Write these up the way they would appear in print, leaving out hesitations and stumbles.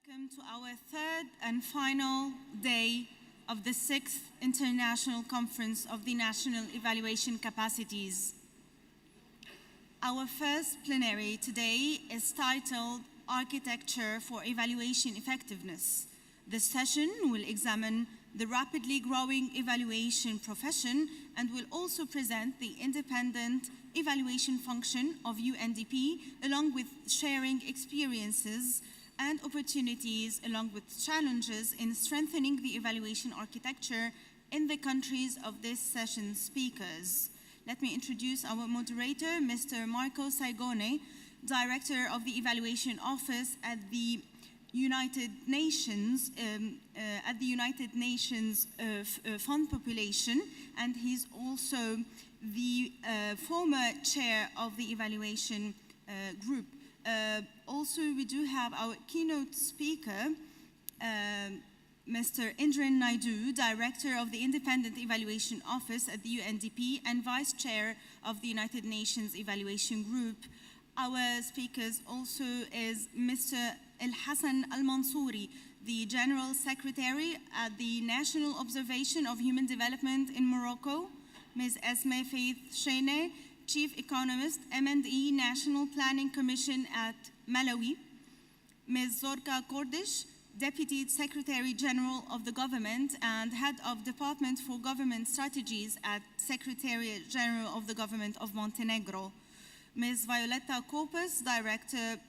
Welcome to our third and final day of the 6th International Conference of the National Evaluation Capacities. Our first plenary today is titled Architecture for Evaluation Effectiveness. This session will examine the rapidly growing evaluation profession and will also present the independent evaluation function of UNDP, along with sharing experiences and opportunities along with challenges in strengthening the evaluation architecture in the countries of this session's speakers. Let me introduce our moderator, Mr. Marco Segone, Director of the Evaluation Office at the United Nations, Fund Population, and he's also the former chair of the evaluation group. Also, we do have our keynote speaker, Mr. Indra Naidu, Director of the Independent Evaluation Office at the UNDP and Vice Chair of the United Nations Evaluation Group. Our speakers also is Mr. El-Hassan Al-Mansouri, the General Secretary at the National Observation of Human Development in Morocco, Ms. Esme Faith Shene, Chief Economist, M&E National Planning Commission at Malawi, Ms. Zorka Kordish, Deputy Secretary General of the Government and Head of Department for Government Strategies at Secretariat General of the Government of Montenegro, Ms. Violeta Kopes, Director,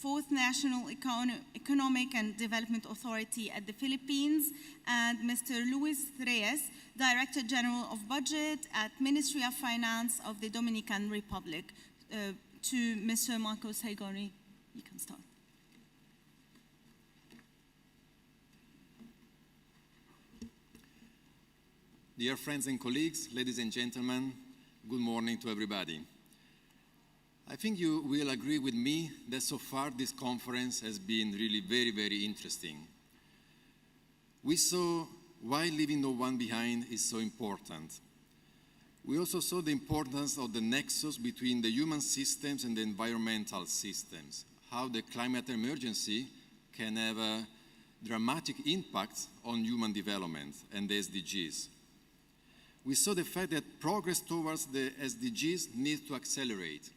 4th National Economic and Development Authority at the Philippines, and Mr. Luis Reyes, Director General of Budget at Ministry of Finance of the Dominican Republic. To Mr. Marco Segone, you can start. Dear friends and colleagues, ladies and gentlemen, good morning to everybody. I think you will agree with me that so far this conference has been really very, very interesting. We saw why leaving no one behind is so important. We also saw the importance of the nexus between the human systems and the environmental systems, how the climate emergency can have a dramatic impact on human development and the SDGs. We saw the fact that progress towards the SDGs needs to accelerate.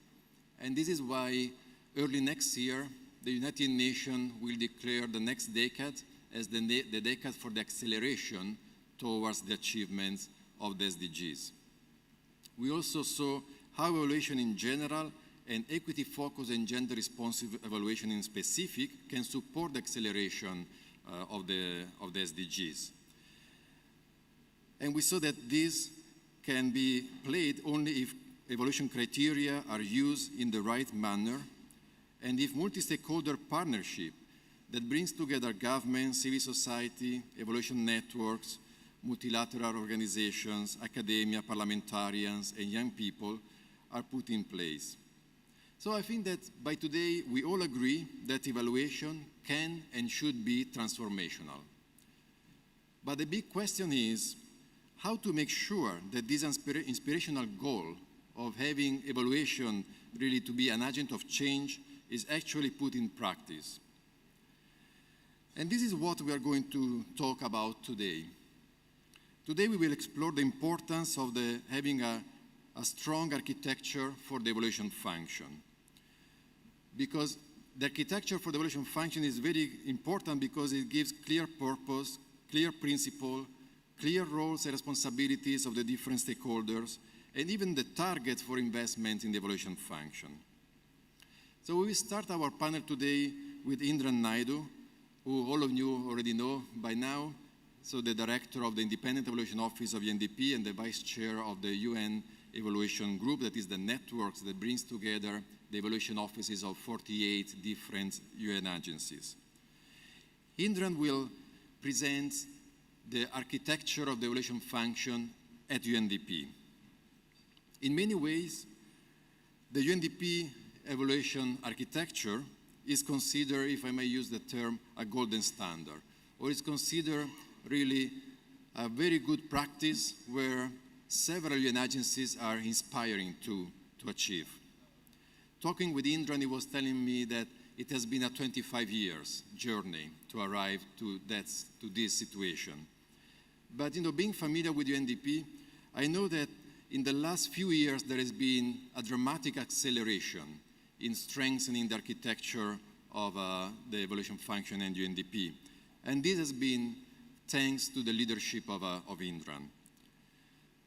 And this is why early next year, the United Nations will declare the next decade as the decade for the acceleration towards the achievements of the SDGs. We also saw how evaluation in general and equity focused and gender responsive evaluation in specific can support the acceleration of the SDGs. And we saw that this can be played only if evaluation criteria are used in the right manner, and if multi-stakeholder partnership that brings together government, civil society, evaluation networks, multilateral organizations, academia, parliamentarians, and young people are put in place. So I think that by today we all agree that evaluation can and should be transformational. But the big question is how to make sure that this inspirational goal of having evaluation really to be an agent of change is actually put in practice. And this is what we are going to talk about today. Today we will explore the importance of having a strong architecture for the evaluation function. Because the architecture for the evaluation function is very important because it gives clear purpose, clear principle, clear roles and responsibilities of the different stakeholders, and even the target for investment in the evaluation function. So we will start our panel today with Indra Naidu, who all of you already know by now, so the Director of the Independent Evaluation Office of UNDP and the Vice Chair of the UN Evaluation Group, that is the network that brings together the evaluation offices of 48 different UN agencies. Indran will present the architecture of the evaluation function at UNDP. In many ways, the UNDP evaluation architecture is considered, if I may use the term, a golden standard, or is considered really a very good practice where several UN agencies are inspiring to achieve. Talking with Indran, he was telling me that it has been a 25 years journey to arrive to this situation. But being familiar with UNDP, I know that in the last few years there has been a dramatic acceleration in strengthening the architecture of the evaluation function and UNDP. And this has been thanks to the leadership of Indran.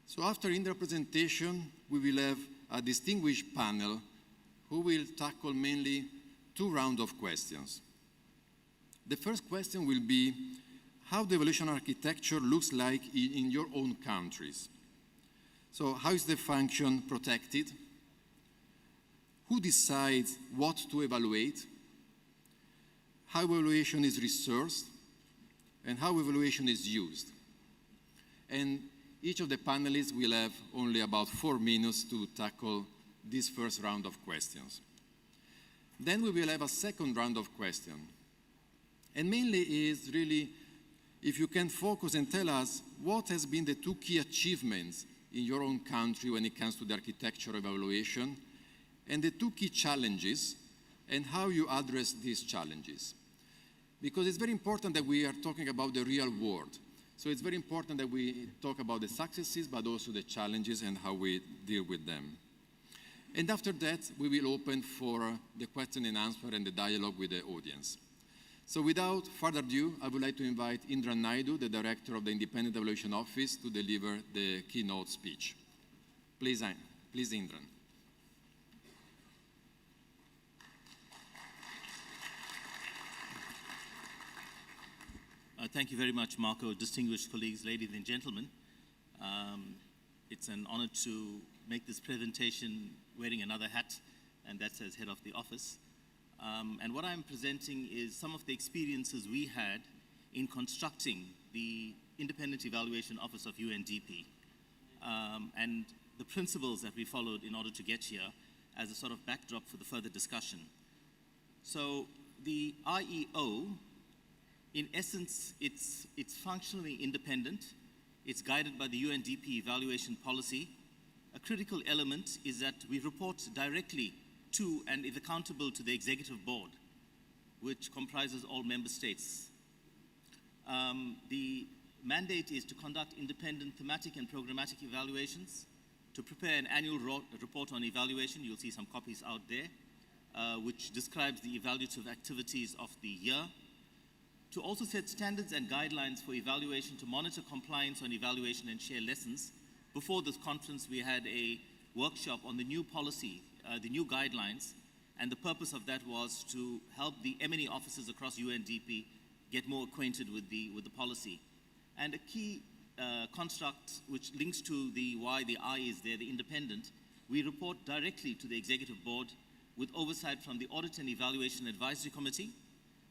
So after Indra's presentation, we will have a distinguished panel who will tackle mainly 2 rounds of questions. The first question will be how the evaluation architecture looks like in your own countries. So how is the function protected? Who decides what to evaluate? How evaluation is resourced? And how evaluation is used? And each of the panelists will have only about 4 minutes to tackle this first round of questions. Then we will have a second round of questions. And mainly is really if you can focus and tell us what has been the 2 key achievements in your own country when it comes to the architecture of evaluation, and the 2 key challenges, and how you address these challenges. Because it's very important that we are talking about the real world. So it's very important that we talk about the successes, but also the challenges and how we deal with them. And after that, we will open for the question and answer and the dialogue with the audience. So without further ado, I would like to invite Indra Naidu, the Director of the Independent Evaluation Office, to deliver the keynote speech. Please Indran. Thank you very much, Marco. Distinguished colleagues, ladies and gentlemen. It's an honor to make this presentation wearing another hat, and that's as head of the office. And what I'm presenting is some of the experiences we had in constructing the Independent Evaluation Office of UNDP, and the principles that we followed in order to get here as a sort of backdrop for the further discussion. So the IEO, in essence, it's functionally independent. It's guided by the UNDP evaluation policy. A critical element is that we report directly to and is accountable to the executive board, which comprises all member states. The mandate is to conduct independent thematic and programmatic evaluations, to prepare an annual report on evaluation. You'll see some copies out there, which describes the evaluative activities of the year, to also set standards and guidelines for evaluation, to monitor compliance on evaluation and share lessons. Before this conference, we had a workshop on the new policy, the new guidelines, and the purpose of that was to help the M&E officers across UNDP get more acquainted with the policy. And a key construct which links to why the I is there, the independent, we report directly to the executive board with oversight from the Audit and Evaluation Advisory Committee,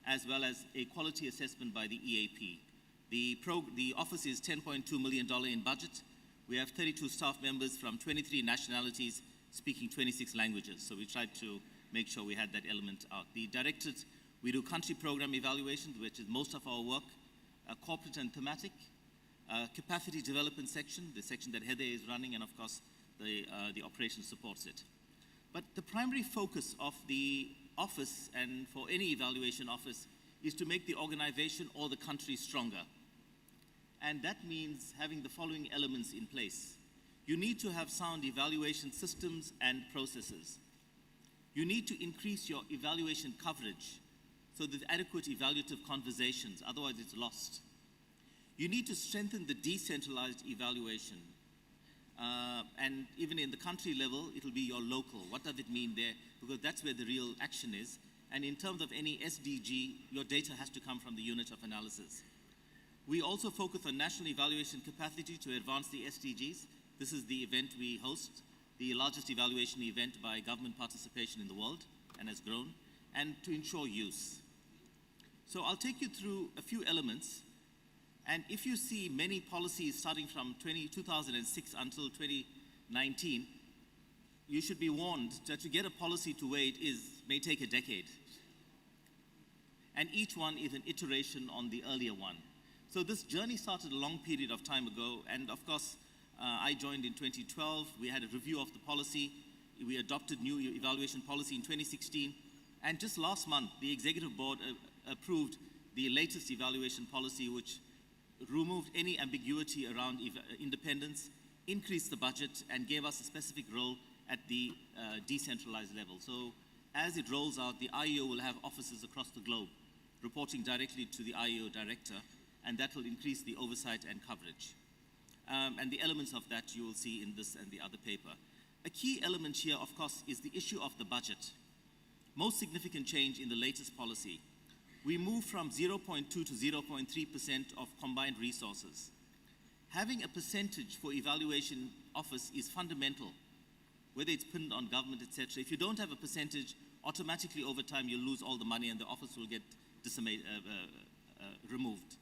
as well as a quality assessment by the EAP. The office is $10.2 million in budget. We have 32 staff members from 23 nationalities speaking 26 languages. So we tried to make sure we had that element out. The directorate, we do country program evaluations, which is most of our work, corporate and thematic, capacity development section, the section that Heather is running, and of course the operation supports it. But the primary focus of the office, and for any evaluation office, is to make the organization or the country stronger. And that means having the following elements in place. You need to have sound evaluation systems and processes. You need to increase your evaluation coverage so there's adequate evaluative conversations, otherwise it's lost. You need to strengthen the decentralized evaluation. And even in the country level, it'll be your local. What does it mean there? Because that's where the real action is. And in terms of any SDG, your data has to come from the unit of analysis. We also focus on national evaluation capacity to advance the SDGs. This is the event we host, the largest evaluation event by government participation in the world, and has grown, and to ensure use. So I'll take you through a few elements. And if you see many policies starting from 2006 until 2019, you should be warned that to get a policy to where it may take a decade. And each one is an iteration on the earlier one. So this journey started a long period of time ago, and of course, I joined in 2012. We had a review of the policy. We adopted new evaluation policy in 2016. And just last month, the Executive Board approved the latest evaluation policy, which removed any ambiguity around independence, increased the budget, and gave us a specific role at the decentralized level. So as it rolls out, the IEO will have offices across the globe, reporting directly to the IEO director, and that will increase the oversight and coverage. And the elements of that you will see in this and the other paper. A key element here, of course, is the issue of the budget. Most significant change in the latest policy. We move from 0.2 to 0.3% of combined resources. Having a percentage for evaluation office is fundamental, whether it's pinned on government, etc. If you don't have a percentage, automatically over time you'll lose all the money and the office will get removed.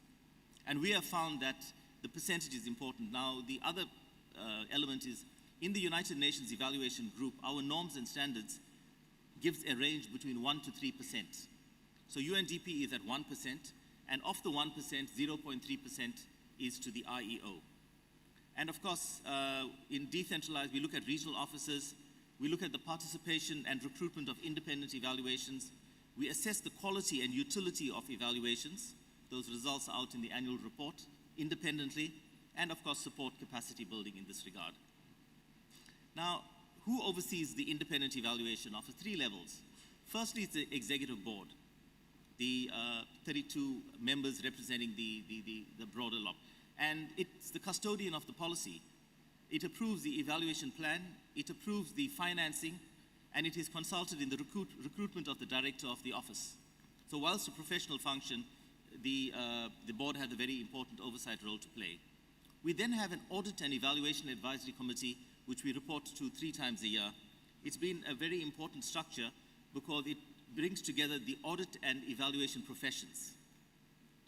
And we have found that the percentage is important. Now, the other element is, in the United Nations Evaluation Group, our norms and standards gives a range between 1 to 3%. So UNDP is at 1%, and of the 1%, 0.3% is to the IEO. And of course, in decentralized, we look at regional officers, we look at the participation and recruitment of independent evaluations, we assess the quality and utility of evaluations, those results are out in the annual report, independently, and of course support capacity building in this regard. Now, who oversees the independent evaluation office? 3 levels. Firstly, it's the Executive Board, the 32 members representing the broader lot. And it's the custodian of the policy. It approves the evaluation plan, it approves the financing, and it is consulted in the recruitment of the director of the office. So whilst a professional function, the board had a very important oversight role to play. We then have an audit and evaluation advisory committee, which we report to 3 times a year. It's been a very important structure because it brings together the audit and evaluation professions.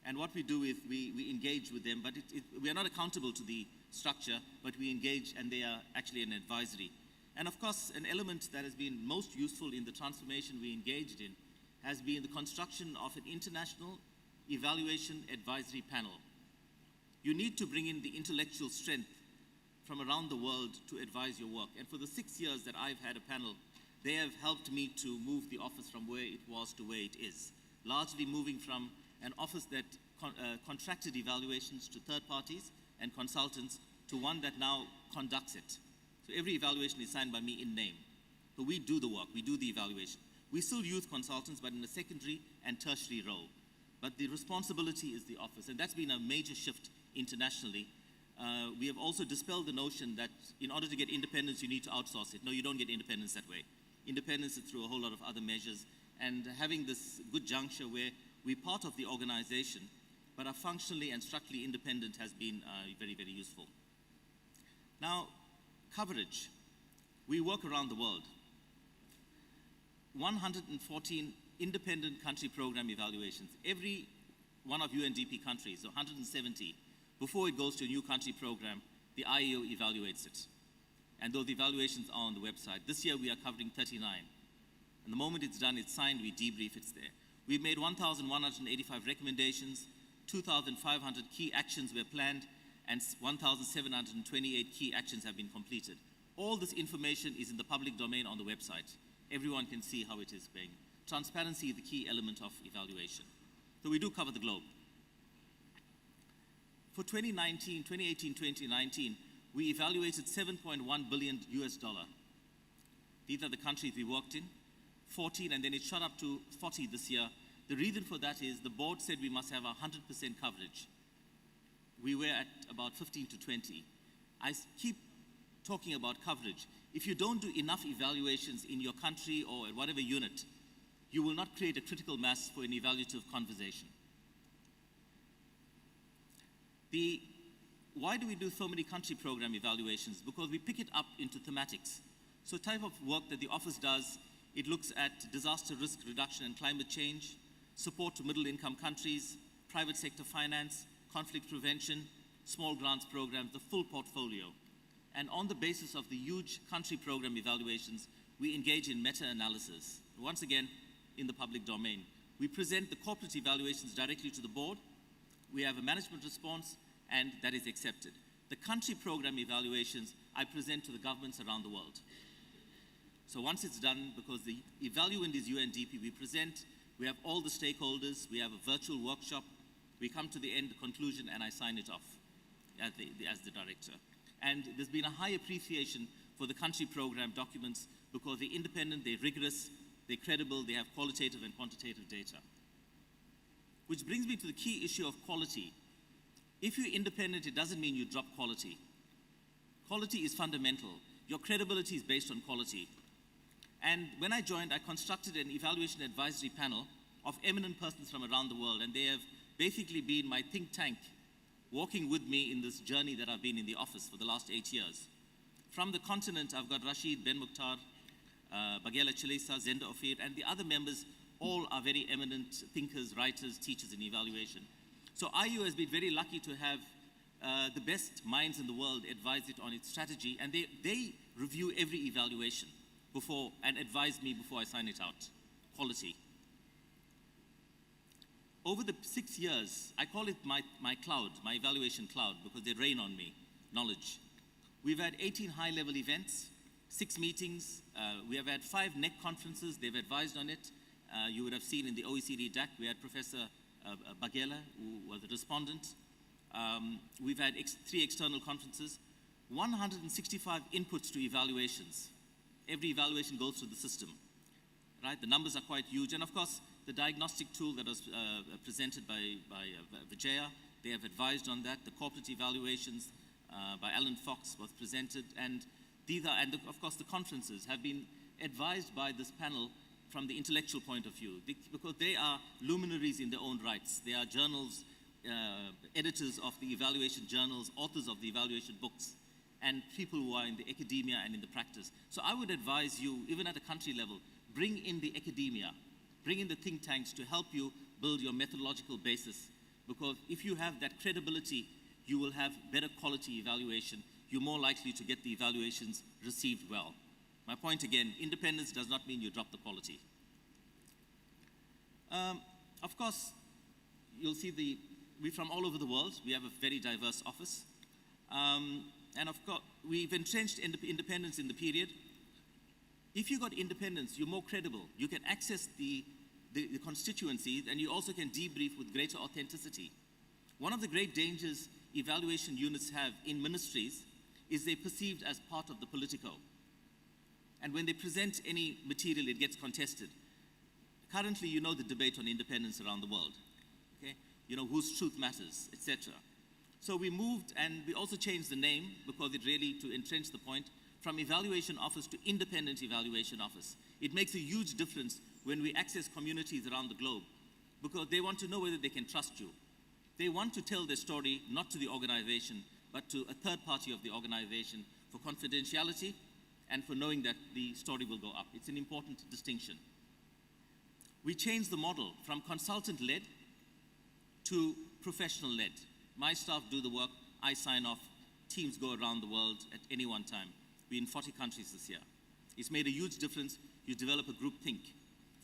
And what we do is we engage with them, but we are not accountable to the structure, but we engage, and they are actually an advisory. And of course, an element that has been most useful in the transformation we engaged in has been the construction of an international evaluation advisory panel. You need to bring in the intellectual strength from around the world to advise your work. And for the 6 years that I've had a panel, they have helped me to move the office from where it was to where it is, largely moving from an office that contracted evaluations to third parties and consultants to one that now conducts it. So every evaluation is signed by me in name. So we do the work, we do the evaluation. We still use consultants, but in a secondary and tertiary role. But the responsibility is the office, and that's been a major shift internationally. We have also dispelled the notion that in order to get independence, you need to outsource it. No, you don't get independence that way. Independence is through a whole lot of other measures, and having this good juncture where we're part of the organization, but are functionally and structurally independent has been very, very useful. Now, coverage. We work around the world. 114 independent country program evaluations. Every one of UNDP countries, so 170, before it goes to a new country program, the IEO evaluates it. And those evaluations are on the website. This year we are covering 39. And the moment it's done, it's signed, we debrief, it's there. We've made 1,185 recommendations, 2,500 key actions were planned, and 1,728 key actions have been completed. All this information is in the public domain on the website. Everyone can see how it is going. Transparency is the key element of evaluation. So we do cover the globe. For 2018, 2019, we evaluated $7.1 billion US. These are the countries we worked in, 14, and then it shot up to 40 this year. The reason for that is the board said we must have 100% coverage. We were at about 15 to 20. I keep talking about coverage. If you don't do enough evaluations in your country or at whatever unit, you will not create a critical mass for an evaluative conversation. Why do we do so many country program evaluations? Because we pick it up into thematics. So type of work that the office does, it looks at disaster risk reduction and climate change, support to middle income countries, private sector finance, conflict prevention, small grants programs, the full portfolio. And on the basis of the huge country program evaluations, we engage in meta-analysis. Once again, in the public domain. We present the corporate evaluations directly to the board. We have a management response, and that is accepted. The country program evaluations I present to the governments around the world. So once it's done, because the evaluand is UNDP, we present, we have all the stakeholders, we have a virtual workshop, we come to the end conclusion, and I sign it off as the director. And there's been a high appreciation for the country program documents because they're independent, they're rigorous, they're credible, they have qualitative and quantitative data. Which brings me to the key issue of quality. If you're independent, it doesn't mean you drop quality. Quality is fundamental. Your credibility is based on quality. And when I joined, I constructed an evaluation advisory panel of eminent persons from around the world, and they have basically been my think tank, walking with me in this journey that I've been in the office for the last 8 years. From the continent, I've got Rashid Ben Mukhtar, Bagela Chalesa, Zenda Ophir, and the other members all are very eminent thinkers, writers, teachers in evaluation. So IU has been very lucky to have the best minds in the world advise it on its strategy, and they review every evaluation before and advise me before I sign it out. Quality. Over the 6 years, I call it my cloud, my evaluation cloud, because they rain on me, knowledge. We've had 18 high-level events, 6 meetings. We have had 5 NEC conferences. They've advised on it. You would have seen in the OECD DAC, we had Professor Bagela, who was a respondent. We've had 3 external conferences, 165 inputs to evaluations. Every evaluation goes through the system, right? The numbers are quite huge. And of course, the diagnostic tool that was presented by Vijaya, they have advised on that. The corporate evaluations by Alan Fox was presented. And these are, and of course, the conferences have been advised by this panel from the intellectual point of view, because they are luminaries in their own rights. They are journals, editors of the evaluation journals, authors of the evaluation books, and people who are in the academia and in the practice. So I would advise you, even at a country level, bring in the academia, bring in the think tanks to help you build your methodological basis. Because if you have that credibility, you will have better quality evaluation. You're more likely to get the evaluations received well. My point again, independence does not mean you drop the quality. Of course, you'll see we're from all over the world. We have a very diverse office. And of course, we've entrenched independence in the period. If you got independence, you're more credible. You can access the constituencies, and you also can debrief with greater authenticity. One of the great dangers evaluation units have in ministries is they're perceived as part of the politico. And when they present any material, it gets contested. Currently, you know the debate on independence around the world. Okay? You know, whose truth matters, etc. So we moved, and we also changed the name because it really, to entrench the point, from evaluation office to independent evaluation office. It makes a huge difference when we access communities around the globe because they want to know whether they can trust you. They want to tell their story not to the organization, but to a third party of the organization for confidentiality and for knowing that the story will go up. It's an important distinction. We changed the model from consultant-led to professional-led. My staff do the work, I sign off, teams go around the world at any one time. We're in 40 countries this year. It's made a huge difference. You develop a group think,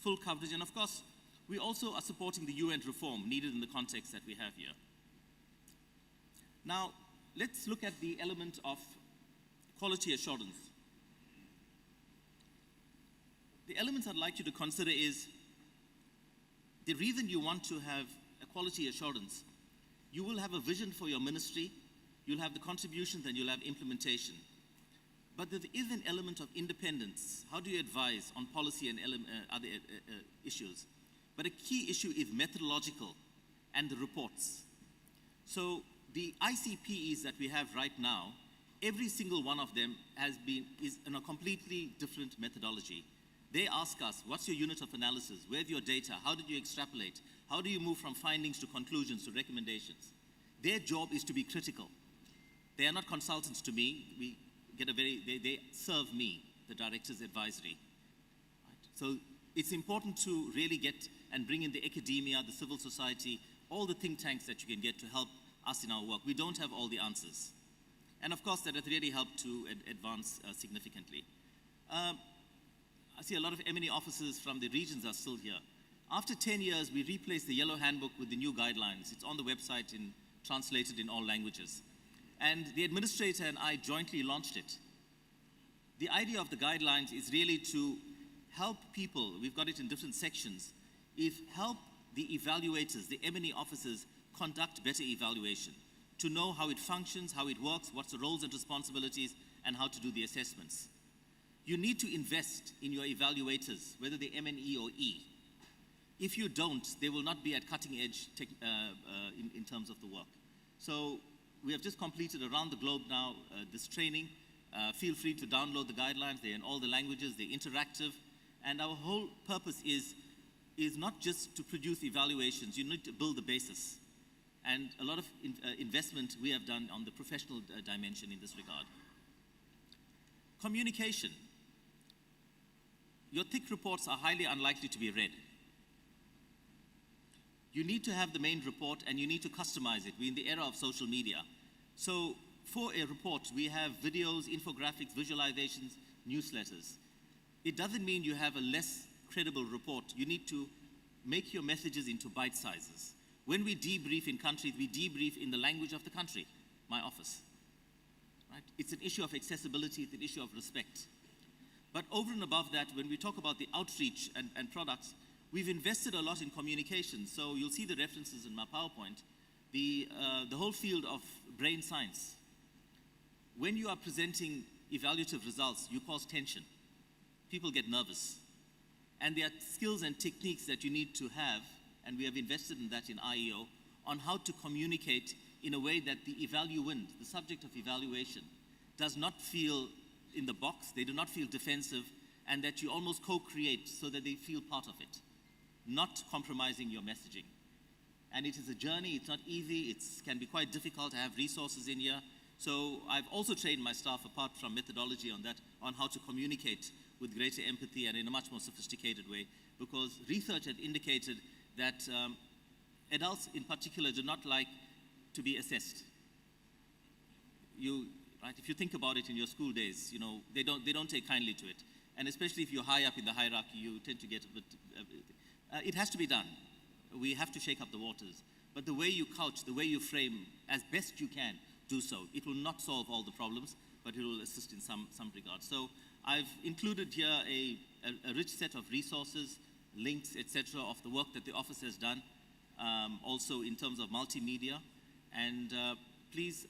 full coverage, and of course, we also are supporting the UN reform needed in the context that we have here. Now, let's look at the element of quality assurance. The elements I'd like you to consider is the reason you want to have a quality assurance. You will have a vision for your ministry, you'll have the contributions, and you'll have implementation. But there is an element of independence. How do you advise on policy and other issues? But a key issue is methodological and the reports. So the ICPEs that we have right now, every single one of them is in a completely different methodology. They ask us, what's your unit of analysis? Where's your data? How did you extrapolate? How do you move from findings to conclusions to recommendations? Their job is to be critical. They are not consultants to me. They serve me, the director's advisory. Right? So it's important to really get and bring in the academia, the civil society, all the think tanks that you can get to help us in our work. We don't have all the answers. And of course, that has really helped to advance significantly. I see a lot of M&E officers from the regions are still here. After 10 years, we replaced the yellow handbook with the new guidelines. It's on the website translated in all languages. And the administrator and I jointly launched it. The idea of the guidelines is really to help people, we've got it in different sections, help the evaluators, the M&E officers, conduct better evaluation, to know how it functions, how it works, what's the roles and responsibilities, and how to do the assessments. You need to invest in your evaluators, whether they're M&E or E. If you don't, they will not be at cutting edge in terms of the work. So we have just completed around the globe now this training. Feel free to download the guidelines. They're in all the languages, they're interactive. And our whole purpose is not just to produce evaluations. You need to build the basis. And a lot of investment we have done on the professional dimension in this regard. Communication. Your thick reports are highly unlikely to be read. You need to have the main report and you need to customize it. We're in the era of social media. So for a report, we have videos, infographics, visualizations, newsletters. It doesn't mean you have a less credible report. You need to make your messages into bite sizes. When we debrief in countries, we debrief in the language of the country, my office. Right? It's an issue of accessibility, it's an issue of respect. But over and above that, when we talk about the outreach and products, we've invested a lot in communication. So you'll see the references in my PowerPoint. The whole field of brain science. When you are presenting evaluative results, you cause tension. People get nervous. And there are skills and techniques that you need to have, and we have invested in that in IEO, on how to communicate in a way that the evaluand, the subject of evaluation, does not feel in the box, they do not feel defensive, and that you almost co-create so that they feel part of it, not compromising your messaging. And it is a journey, it's not easy, it can be quite difficult to have resources in here. So I've also trained my staff, apart from methodology on that, on how to communicate with greater empathy and in a much more sophisticated way, because research had indicated that adults in particular do not like to be assessed. Right, if you think about it in your school days, you know, they don't take kindly to it. And especially if you're high up in the hierarchy, you tend to get a bit, it has to be done. We have to shake up the waters. But the way you couch, the way you frame, as best you can, do so. It will not solve all the problems, but it will assist in some regard. So I've included here a rich set of resources, links, etc., of the work that the office has done, also in terms of multimedia. And please,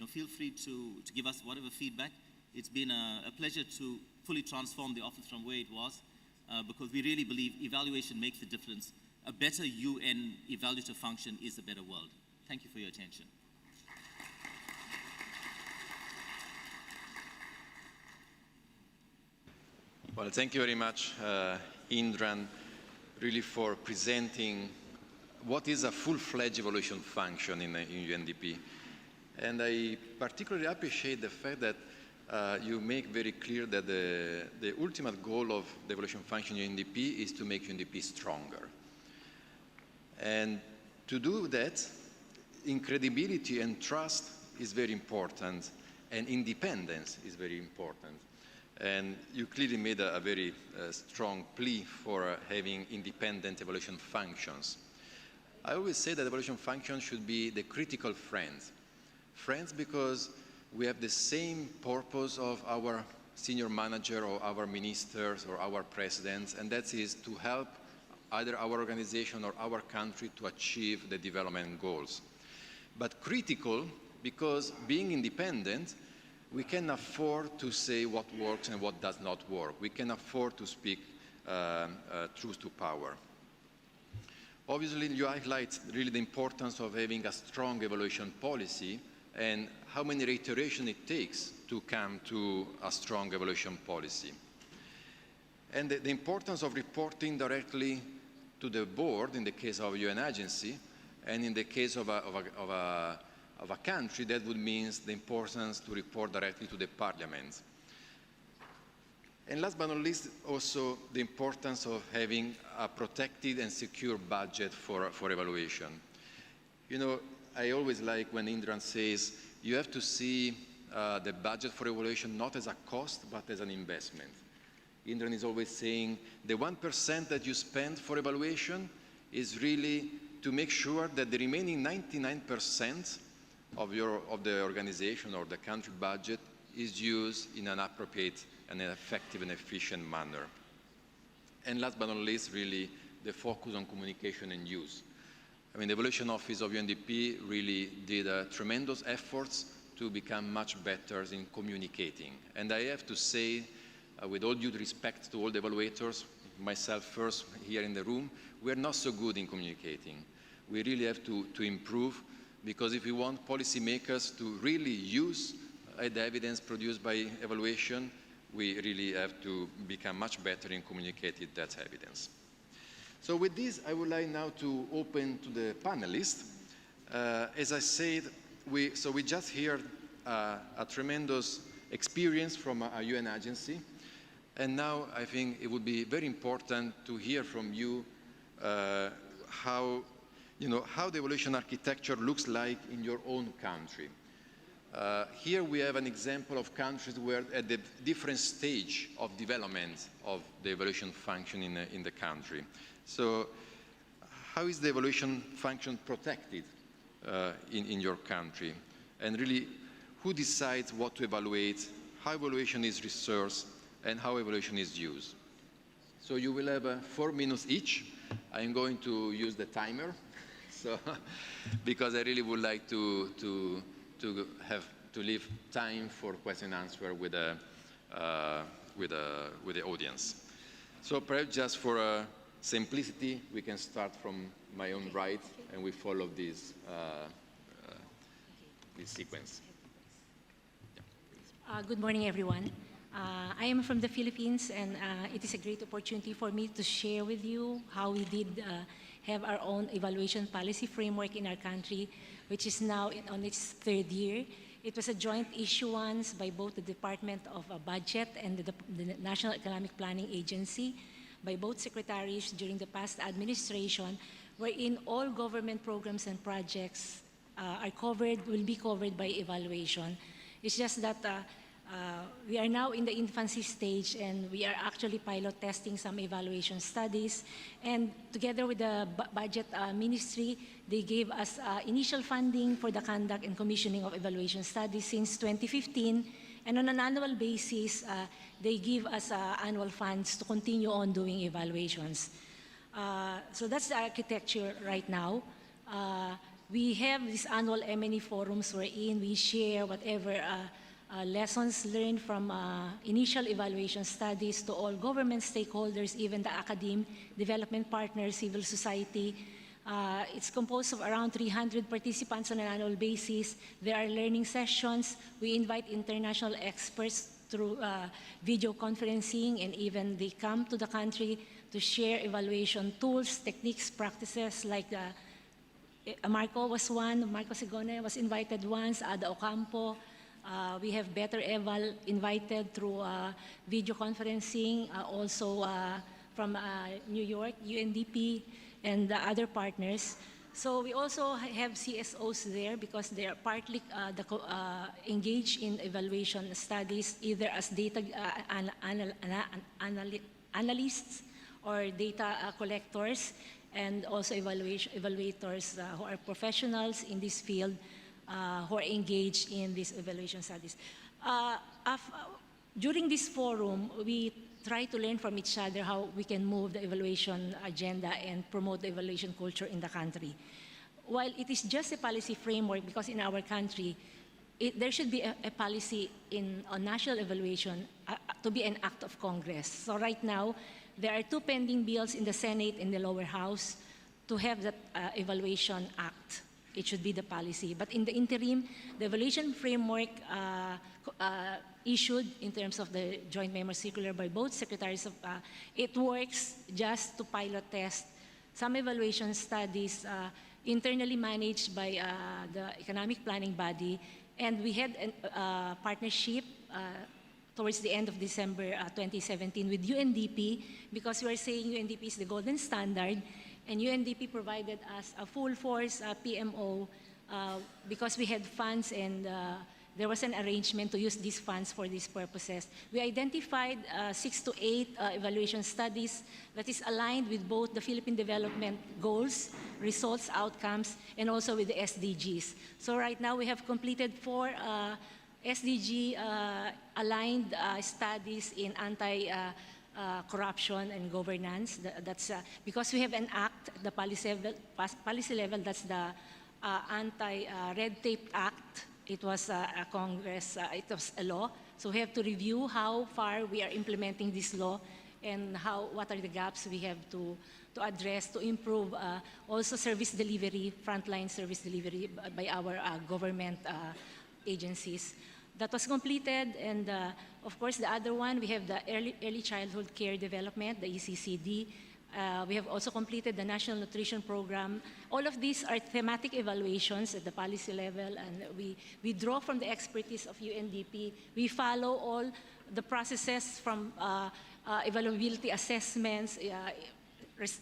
feel free to give us whatever feedback. It's been a pleasure to fully transform the office from where it was, because we really believe evaluation makes a difference. A better UN evaluative function is a better world. Thank you for your attention. Well, thank you very much, Indran, really for presenting what is a full-fledged evaluation function in UNDP. And I particularly appreciate the fact that you make very clear that the ultimate goal of the evaluation function in UNDP is to make UNDP stronger. And to do that, credibility and trust is very important, and independence is very important. And you clearly made a very strong plea for having independent evaluation functions. I always say that evaluation functions should be the critical friends. Friends because we have the same purpose of our senior manager or our ministers or our presidents, and that is to help either our organization or our country to achieve the development goals. But critical because being independent, we can afford to say what works and what does not work. We can afford to speak truth to power. Obviously, you highlight really the importance of having a strong evaluation policy and how many reiterations it takes to come to a strong evaluation policy. And the importance of reporting directly to the board in the case of a UN agency, and in the case of a country, that would mean the importance to report directly to the parliament. And last but not least, also the importance of having a protected and secure budget for evaluation. You know, I always like when Indran says, you have to see the budget for evaluation not as a cost, but as an investment. Indran is always saying, the 1% that you spend for evaluation is really to make sure that the remaining 99% of the organization or the country budget is used in an appropriate in an effective and efficient manner. And last but not least, really, the focus on communication and use. I mean, the Evaluation Office of UNDP really did tremendous efforts to become much better in communicating. And I have to say, with all due respect to all the evaluators, myself first here in the room, we are not so good in communicating. We really have to improve, because if we want policymakers to really use the evidence produced by evaluation, we really have to become much better in communicating that evidence. So with this, I would like now to open to the panelists. As I said, we just heard a tremendous experience from a UN agency. And now I think it would be very important to hear from you how the evaluation architecture looks like in your own country. Here we have an example of countries where at the different stage of development of the evaluation function in the country. So how is the evaluation function protected in your country? And really, who decides what to evaluate, how evaluation is researched, and how evaluation is used? So you will have 4 minutes each. I'm going to use the timer, so because I really would like to leave time for question and answer with the audience. So perhaps just for simplicity, we can start from my own right, and we follow this sequence. Good morning, everyone. I am from the Philippines, and it is a great opportunity for me to share with you how we did have our own evaluation policy framework in our country, which is now on its 3rd year. It was a joint issuance by both the Department of Budget and the National Economic Planning Agency, by both secretaries during the past administration, wherein all government programs and projects will be covered by evaluation. It's just that we are now in the infancy stage, and we are actually pilot testing some evaluation studies. And together with the Budget Ministry, they gave us initial funding for the conduct and commissioning of evaluation studies since 2015. And on an annual basis, they give us annual funds to continue on doing evaluations. So that's the architecture right now. We have these annual M&E forums wherein we share whatever lessons learned from initial evaluation studies to all government stakeholders, even the academe, development partners, civil society. It's composed of around 300 participants on an annual basis. There are learning sessions. We invite international experts through video conferencing, and even they come to the country to share evaluation tools, techniques, practices, like Marco was one, Marco Segone was invited once, Ada Ocampo. We have Better Eval invited through video conferencing, also from New York, UNDP, and the other partners. So we also have CSOs there because they are partly engaged in evaluation studies, either as data analysts or data collectors, and also evaluators who are professionals in this field who are engaged in these evaluation studies. During this forum, we try to learn from each other how we can move the evaluation agenda and promote the evaluation culture in the country. While it is just a policy framework, because in our country, there should be a policy on national evaluation to be an act of Congress. So right now, there are 2 pending bills in the Senate and the lower house to have that evaluation act. It should be the policy. But in the interim, the evaluation framework issued in terms of the joint memo circular by both secretaries of, it works just to pilot test some evaluation studies internally managed by the economic planning body. And we had a partnership towards the end of December 2017 with UNDP, because we are saying UNDP is the golden standard, and UNDP provided us a full force PMO because we had funds, and there was an arrangement to use these funds for these purposes. We identified 6 to 8 evaluation studies that is aligned with both the Philippine development goals, results, outcomes, and also with the SDGs. So right now we have completed 4 SDG aligned studies in anti-corruption and governance. That's because we have an act at the policy level, that's the Anti-Red Tape Act. It was a Congress, it was a law. So we have to review how far we are implementing this law and what are the gaps we have to address to improve also service delivery, frontline service delivery by our government agencies. That was completed, and of course the other one, we have the early childhood care development, the ECCD. We have also completed the National Nutrition Program. All of these are thematic evaluations at the policy level, and we draw from the expertise of UNDP. We follow all the processes from evaluability assessments,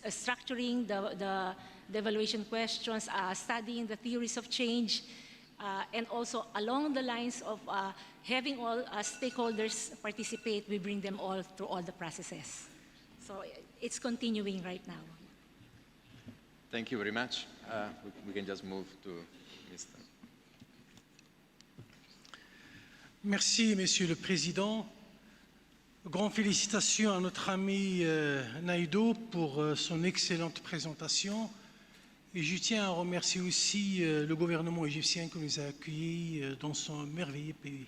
structuring the evaluation questions, studying the theories of change, and also along the lines of having all stakeholders participate, we bring them all through all the processes. So it's continuing right now. Thank you very much. We can just move to Mr. Merci, Monsieur le Président. Grandes félicitations à notre ami Naidoo pour son excellente présentation. Et je tiens à remercier aussi le gouvernement égyptien qui nous a accueillis dans son merveilleux pays.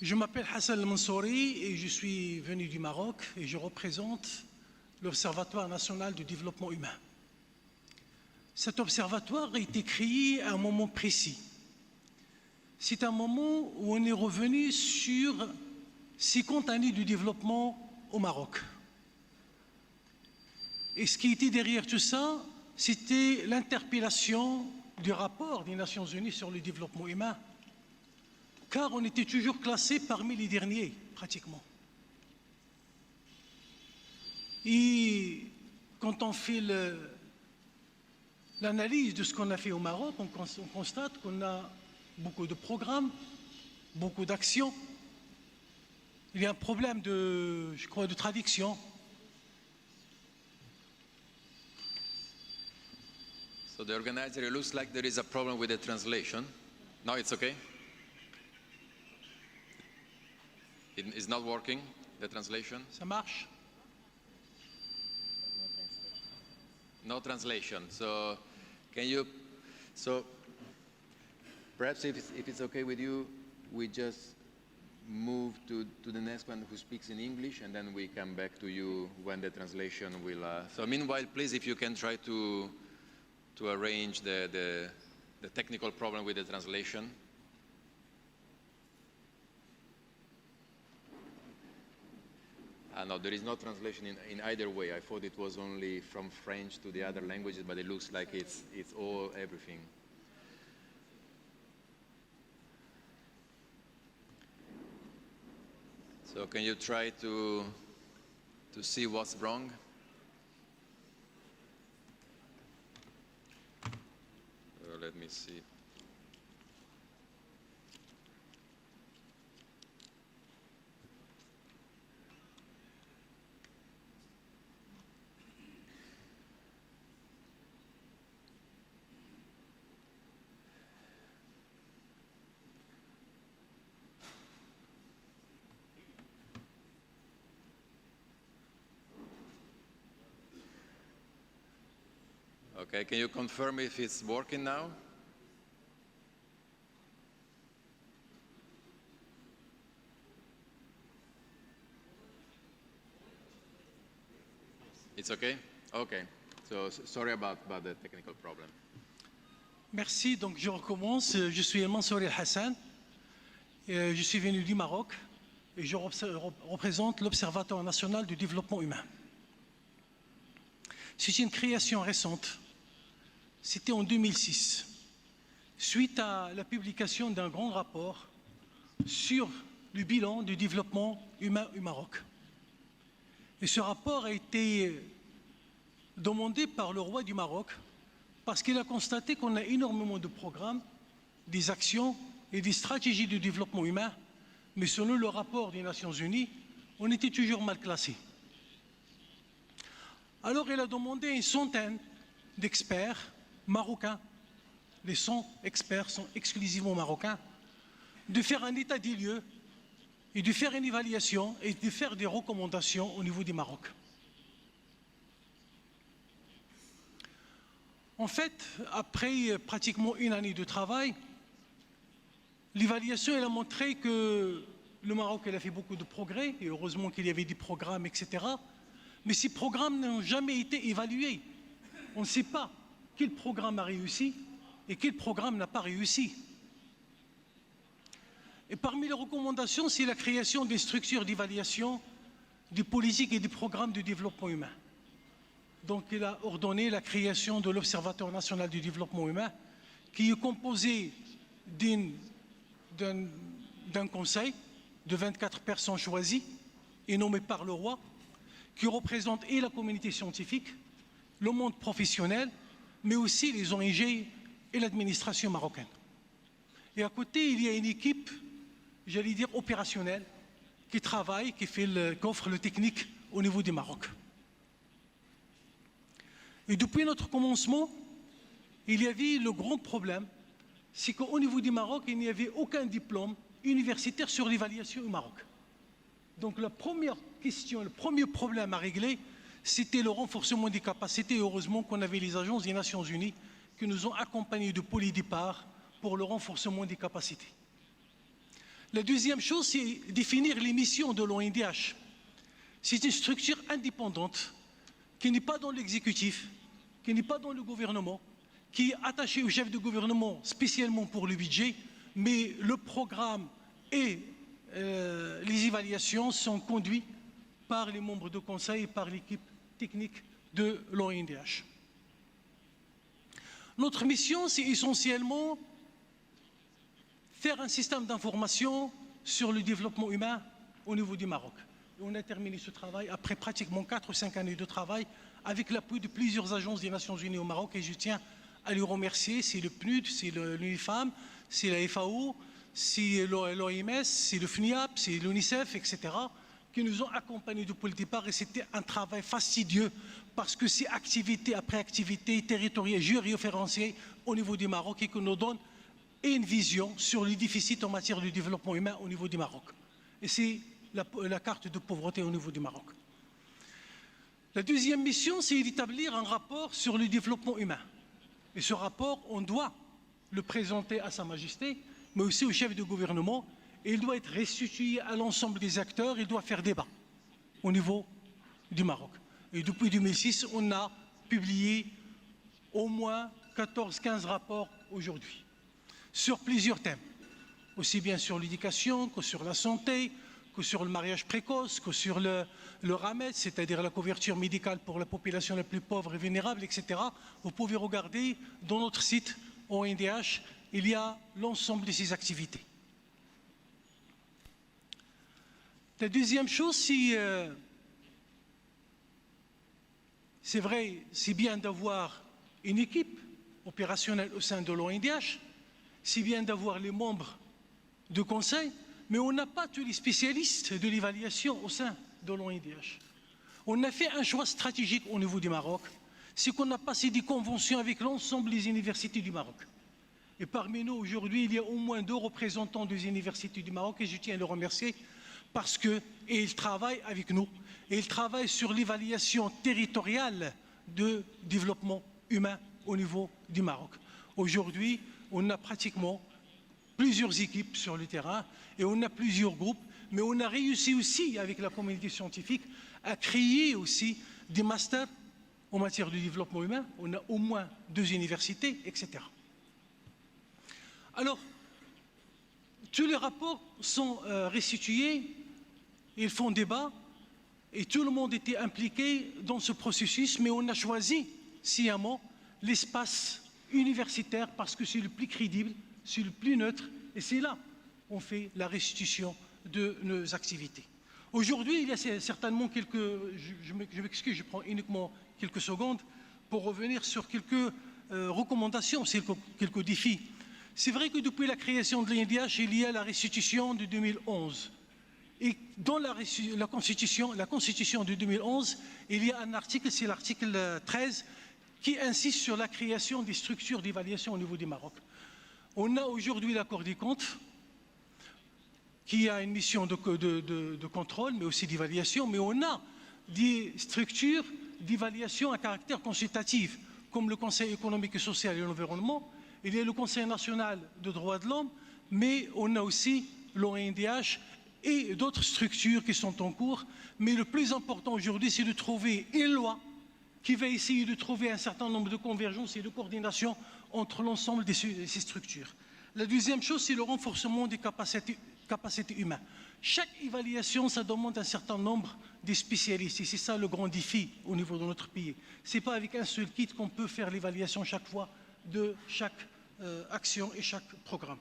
Je m'appelle Hassan El-Mansouri et je suis venu du Maroc et je représente l'Observatoire national du développement humain. Cet observatoire a été créé à un moment précis. C'est un moment où on est revenu sur 50 années de développement au Maroc. Et ce qui était derrière tout ça, c'était l'interpellation du rapport des Nations Unies sur le développement humain, car on était toujours classé parmi les derniers, pratiquement. Et quand on fait l'analyse de ce qu'on a fait au Maroc, on constate qu'on a beaucoup de programmes, beaucoup d'actions. Il y a un problème je crois, de traduction. So the organizer, it looks like there is a problem with the translation. No, it's okay. It's not working, the translation. Ça marche? No translation. So can you, perhaps if it's okay with you, we just move to the next one who speaks in English, and then we come back to you when the translation will. So meanwhile, please, if you can try to arrange the technical problem with the translation. No, there is no translation in either way. I thought it was only from French to the other languages, but it looks like it's all everything. So can you try to see what's wrong? Let me see. Okay, can you confirm if it's working now? It's okay? Okay. So sorry about the technical problem. Merci, donc je recommence. Je suis El-Mansouri Hassan. Je suis venu du Maroc et je représente l'Observatoire national du développement humain. C'est une création récente. C'était en 2006, suite à la publication d'un grand rapport sur le bilan du développement humain au Maroc. Et ce rapport a été demandé par le roi du Maroc parce qu'il a constaté qu'on a énormément de programmes, des actions et des stratégies de développement humain, mais selon le rapport des Nations Unies, on était toujours mal classés. Alors il a demandé à une centaine d'experts marocains les 100 experts sont exclusivement marocains, de faire un état des lieux et de faire une évaluation et de faire des recommandations au niveau du Maroc. En fait, après pratiquement une année de travail, l'évaluation elle a montré que le Maroc elle a fait beaucoup de progrès, et heureusement qu'il y avait des programmes, etc. Mais ces programmes n'ont jamais été évalués. On ne sait pas quel programme a réussi et quel programme n'a pas réussi. Et parmi les recommandations, c'est la création des structures d'évaluation des politiques et des programmes de développement humain. Donc il a ordonné la création de l'Observatoire national du développement humain, qui est composé d'un conseil de 24 personnes choisies et nommées par le roi, qui représente et la communauté scientifique, le monde professionnel, mais aussi les ONG et l'administration marocaine. Et à côté, il y a une équipe, j'allais dire opérationnelle, qui travaille, qui offre le technique au niveau du Maroc. Et depuis notre commencement, il y avait le grand problème, c'est qu'au niveau du Maroc, il n'y avait aucun diplôme universitaire sur l'évaluation au Maroc. Donc la première question, le premier problème à régler, c'était le renforcement des capacités. Et heureusement qu'on avait les agences des Nations Unies qui nous ont accompagnés depuis le départ pour le renforcement des capacités. La deuxième chose, c'est définir les missions de l'ONDH. C'est une structure indépendante qui n'est pas dans l'exécutif, qui n'est pas dans le gouvernement, qui est attachée au chef de gouvernement spécialement pour le budget, mais le programme et les évaluations sont conduits par les membres de conseil et par l'équipe technique de l'ONDH. Notre mission, c'est essentiellement faire un système d'information sur le développement humain au niveau du Maroc. Et on a terminé ce travail après pratiquement 4 ou 5 années de travail avec l'appui de plusieurs agences des Nations Unies au Maroc, et je tiens à les remercier. C'est le PNUD, c'est l'UNIFAM, c'est la FAO, c'est l'OMS, c'est le FNIAP, c'est l'UNICEF, etc., qui nous ont accompagnés depuis le départ, et c'était un travail fastidieux parce que c'est activité après activité territoriale, géoréférenciée au niveau du Maroc, et qui nous donne une vision sur les déficits en matière de développement humain au niveau du Maroc. Et c'est la carte de pauvreté au niveau du Maroc. La deuxième mission, c'est d'établir un rapport sur le développement humain. Et ce rapport, on doit le présenter à Sa Majesté, mais aussi au chef de gouvernement, et il doit être restitué à l'ensemble des acteurs, il doit faire débat au niveau du Maroc. Et depuis 2006, on a publié au moins 14-15 rapports aujourd'hui, sur plusieurs thèmes, aussi bien sur l'éducation que sur la santé, que sur le mariage précoce, que sur le RAMED, c'est-à-dire la couverture médicale pour la population la plus pauvre et vulnérable, etc. Vous pouvez regarder dans notre site ONDH, il y a l'ensemble de ces activités. La deuxième chose, c'est vrai, c'est bien d'avoir une équipe opérationnelle au sein de l'ONDH, c'est bien d'avoir les membres de conseil, mais on n'a pas tous les spécialistes de l'évaluation au sein de l'ONDH. On a fait un choix stratégique au niveau du Maroc, c'est qu'on a passé des conventions avec l'ensemble des universités du Maroc. Et parmi nous, aujourd'hui, il y a au moins 2 représentants des universités du Maroc, et je tiens à les remercier parce qu'ils travaillent avec nous, et ils travaillent sur l'évaluation territoriale de développement humain au niveau du Maroc. Aujourd'hui, on a pratiquement plusieurs équipes sur le terrain, et on a plusieurs groupes, mais on a réussi aussi, avec la communauté scientifique, à créer aussi des masters en matière de développement humain. On a au moins 2 universités, etc. Alors, tous les rapports sont restitués, ils font débat, et tout le monde était impliqué dans ce processus, mais on a choisi sciemment l'espace universitaire parce que c'est le plus crédible, c'est le plus neutre, et c'est là qu'on fait la restitution de nos activités. Aujourd'hui, il y a certainement quelques... Je m'excuse, je prends uniquement quelques secondes pour revenir sur quelques recommandations, quelques défis. C'est vrai que depuis la création de l'INDH, il y a la restitution de 2011. Et dans la Constitution de 2011, il y a un article, c'est l'article 13, qui insiste sur la création des structures d'évaluation au niveau du Maroc. On a aujourd'hui la Cour des comptes, qui a une mission de contrôle, mais aussi d'évaluation, mais on a des structures d'évaluation à caractère consultatif, comme le Conseil économique et social et l'environnement, il y a le Conseil national de droits de l'homme, mais on a aussi l'ONDH et d'autres structures qui sont en cours. Mais le plus important aujourd'hui, c'est de trouver une loi qui va essayer de trouver un certain nombre de convergences et de coordination entre l'ensemble de ces structures. La deuxième chose, c'est le renforcement des capacités humaines. Chaque évaluation, ça demande un certain nombre de spécialistes et c'est ça le grand défi au niveau de notre pays. Ce n'est pas avec un seul kit qu'on peut faire l'évaluation chaque fois de chaque action et chaque programme.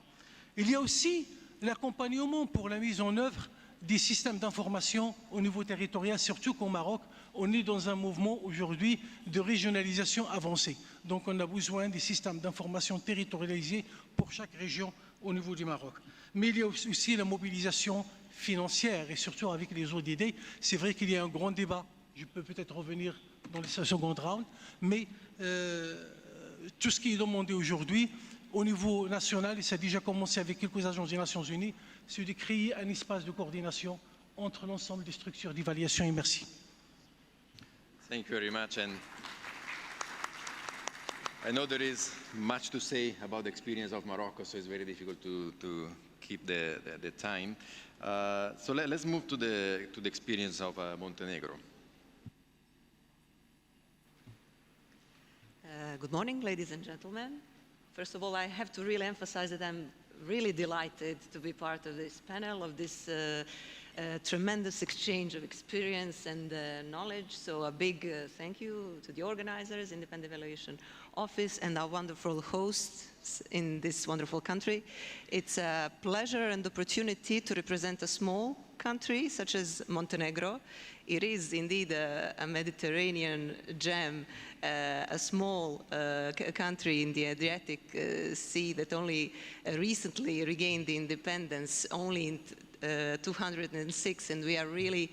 Il y a aussi l'accompagnement pour la mise en œuvre des systèmes d'information au niveau territorial, surtout qu'au Maroc, on est dans un mouvement aujourd'hui de régionalisation avancée. Donc on a besoin des systèmes d'information territorialisés pour chaque région au niveau du Maroc. Mais il y a aussi la mobilisation financière et surtout avec les ODD. C'est vrai qu'il y a un grand débat, je peux peut-être revenir dans le second round, mais tout ce qui est demandé aujourd'hui au niveau national, et ça a déjà commencé avec quelques agences des Nations Unies, c'est de créer un espace de coordination entre l'ensemble des structures d'évaluation. Et merci. Thank you very much. And I know there is much to say about the experience of Morocco, so it's very difficult to keep the time. So let's move to the experience of Montenegro. Good morning, ladies and gentlemen. First of all, I have to really emphasize that I'm really delighted to be part of this panel, of this tremendous exchange of experience and knowledge. So a big thank you to the organizers, Independent Evaluation Office, and our wonderful hosts in this wonderful country. It's a pleasure and opportunity to represent a small country such as Montenegro. It is indeed a Mediterranean gem, a small country in the Adriatic Sea that only recently regained the independence, only in 206, and we are really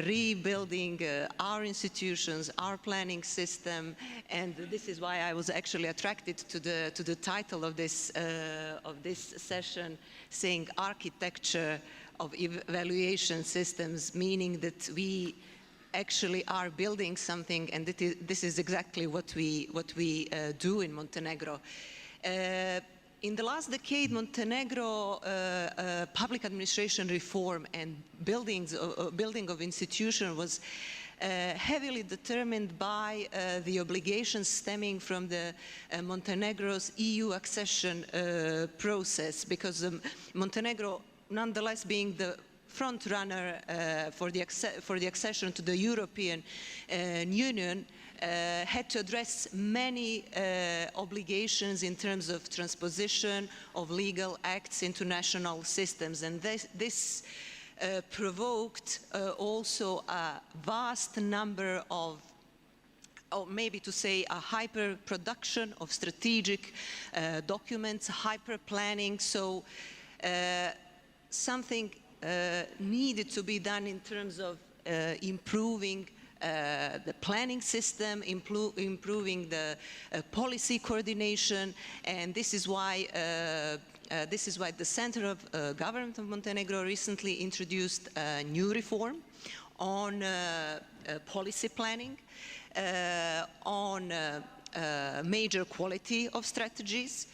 rebuilding our institutions, our planning system, and this is why I was actually attracted to the title of this session, saying architecture of evaluation systems, meaning that we actually are building something, and this is exactly what we do in Montenegro. In the last decade, Montenegro public administration reform and building of institutions was heavily determined by the obligations stemming from the Montenegro's EU accession process, because Montenegro, nonetheless being the front runner for the accession to the European Union, had to address many obligations in terms of transposition of legal acts into national systems. And this provoked also a vast number of, or maybe to say a hyper production of strategic documents, hyper planning. So something needed to be done in terms of improving the planning system, improving the policy coordination, and this is why the Center of Government of Montenegro recently introduced a new reform on policy planning, on major quality of strategies.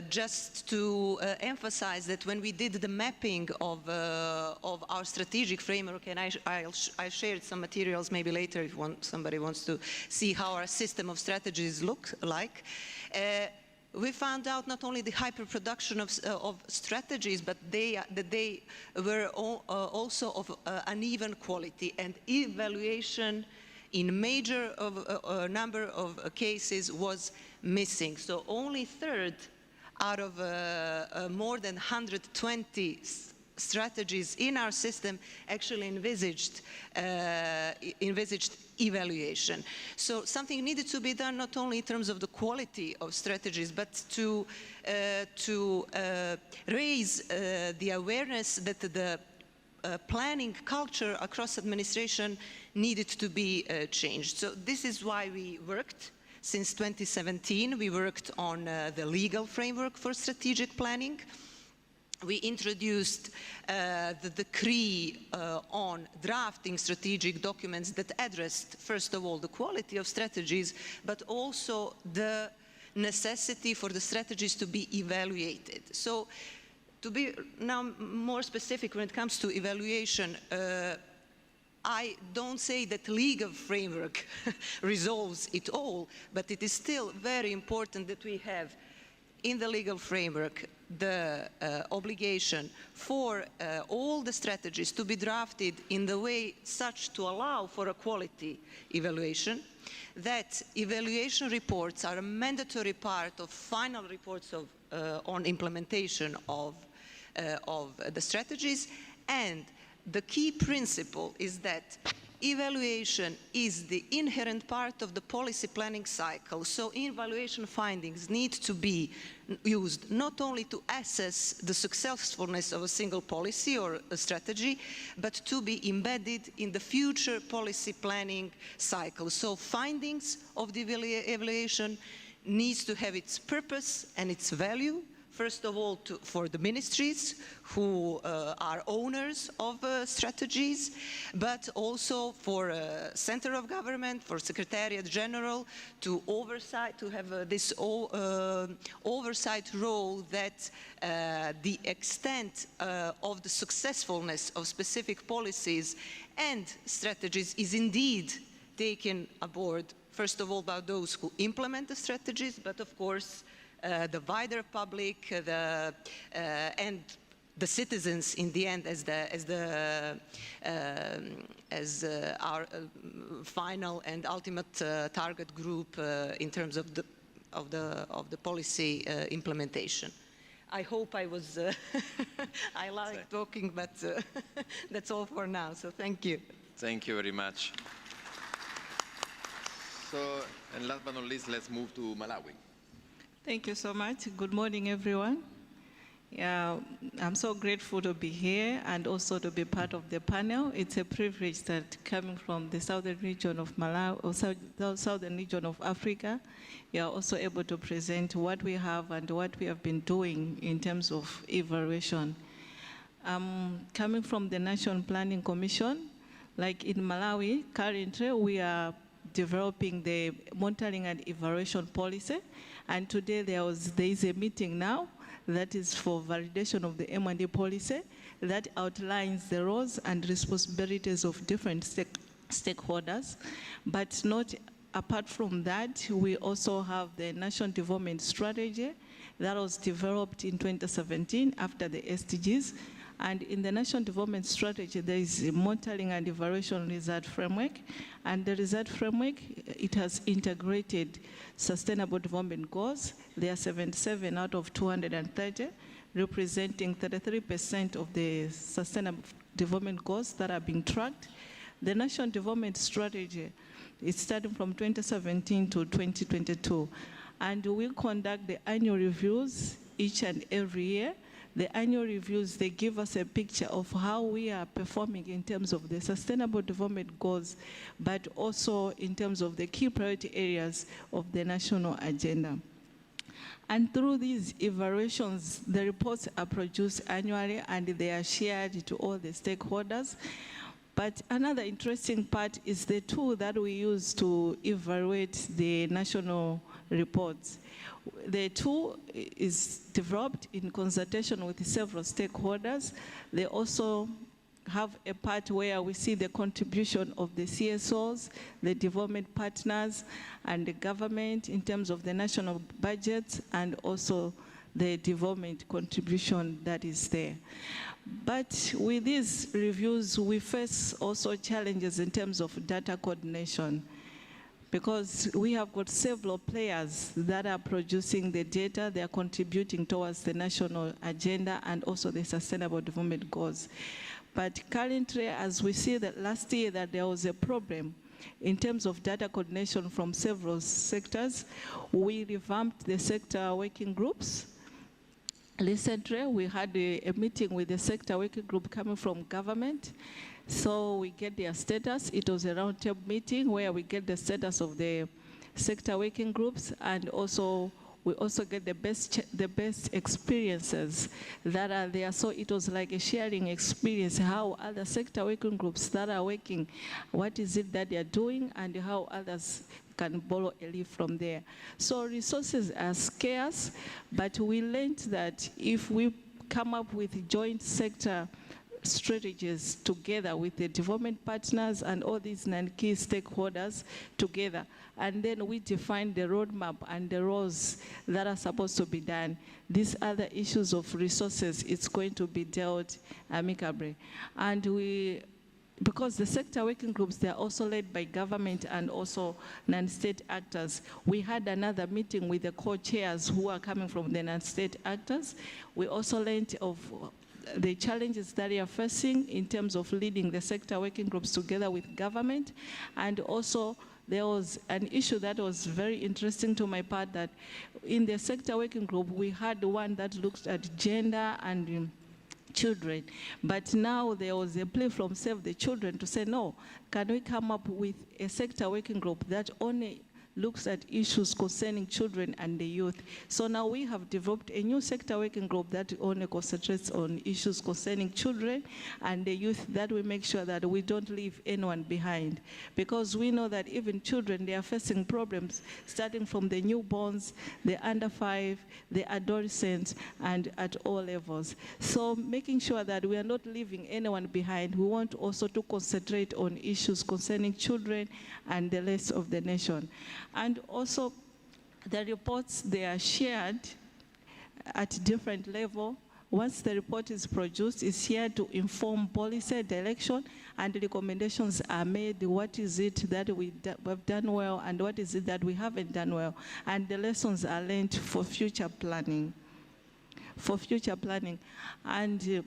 Just to emphasize that when we did the mapping of our strategic framework, and I shared some materials maybe later if somebody wants to see how our system of strategies look like, we found out not only the hyperproduction of strategies, but that they were also of uneven quality, and evaluation in major number of cases was missing. So only third out of more than 120 strategies in our system actually envisaged evaluation. So something needed to be done not only in terms of the quality of strategies, but to raise the awareness that the planning culture across administration needed to be changed. So this is why we worked. Since 2017, we worked on the legal framework for strategic planning. We introduced the decree on drafting strategic documents that addressed, first of all, the quality of strategies, but also the necessity for the strategies to be evaluated. So to be now more specific when it comes to evaluation, I don't say that legal framework resolves it all, but it is still very important that we have in the legal framework the obligation for all the strategies to be drafted in the way such to allow for a quality evaluation, that evaluation reports are a mandatory part of final reports of, on implementation of the strategies, and the key principle is that evaluation is the inherent part of the policy planning cycle. So evaluation findings need to be used not only to assess the successfulness of a single policy or a strategy, but to be embedded in the future policy planning cycle. So findings of the evaluation needs to have its purpose and its value. First of all, for the ministries who are owners of strategies, but also for center of government, for Secretariat General to oversight, to have this oversight role that the extent of the successfulness of specific policies and strategies is indeed taken aboard, first of all, by those who implement the strategies, but of course, the wider public, and the citizens in the end as our final and ultimate target group in terms of the policy implementation. I hope I was I like talking, but that's all for now. So thank you. Thank you very much. So, and last but not least, let's move to Malawi. Thank you so much. Good morning, everyone. I'm so grateful to be here and also to be part of the panel. It's a privilege that coming from the southern region of Malawi, or southern region of Africa, you are also able to present what we have and what we have been doing in terms of evaluation. Coming from the National Planning Commission, like in Malawi, currently we are developing the monitoring and evaluation policy. And today there is a meeting now that is for validation of the M&E policy that outlines the roles and responsibilities of different stakeholders. But not apart from that, we also have the National Development Strategy that was developed in 2017 after the SDGs. And in the National Development Strategy, there is a monitoring and evaluation result framework. And the result framework, it has integrated sustainable development goals. There are 77 out of 230, representing 33% of the sustainable development goals that are being tracked. The National Development Strategy is starting from 2017 to 2022. And we conduct the annual reviews each and every year. The annual reviews, they give us a picture of how we are performing in terms of the sustainable development goals, but also in terms of the key priority areas of the national agenda. And through these evaluations, the reports are produced annually and they are shared to all the stakeholders. But another interesting part is the tool that we use to evaluate the national reports. The tool is developed in consultation with several stakeholders. They also have a part where we see the contribution of the CSOs, the development partners, and the government in terms of the national budgets and also the development contribution that is there. But with these reviews, we face also challenges in terms of data coordination, because we have got several players that are producing the data, they are contributing towards the national agenda and also the sustainable development goals. But currently, as we see that last year that there was a problem in terms of data coordination from several sectors, we revamped the sector working groups. recently we had a meeting with the sector working group coming from government. So we get their status. It was a roundtable meeting where we get the status of the sector working groups, and also we also get the best experiences that are there. So it was like a sharing experience, how other sector working groups that are working, what is it that they are doing, and how others can borrow a leaf from there. So resources are scarce, but we learned that if we come up with joint sector strategies together with the development partners and all these key stakeholders together, and then we define the roadmap and the roles that are supposed to be done. These other issues of resources, it's going to be dealt amicably. And because the sector working groups, they are also led by government and also non-state actors. We had another meeting with the co-chairs who are coming from the non-state actors. We also learned of the challenges that they are facing in terms of leading the sector working groups together with government. And also there was an issue that was very interesting to my part, that in the sector working group, we had one that looked at gender and children. But now there was a plea from Save the Children to say, no, can we come up with a sector working group that only looks at issues concerning children and the youth. So now we have developed a new sector working group that only concentrates on issues concerning children and the youth, that we make sure that we don't leave anyone behind. Because we know that even children, they are facing problems, starting from the newborns, the under 5, the adolescents, and at all levels. So making sure that we are not leaving anyone behind, we want also to concentrate on issues concerning children and the rest of the nation. And also, the reports, they are shared at different levels. Once the report is produced, it's here to inform policy direction, and recommendations are made. What is it that we've done well, and what is it that we haven't done well? And the lessons are learned for future planning. And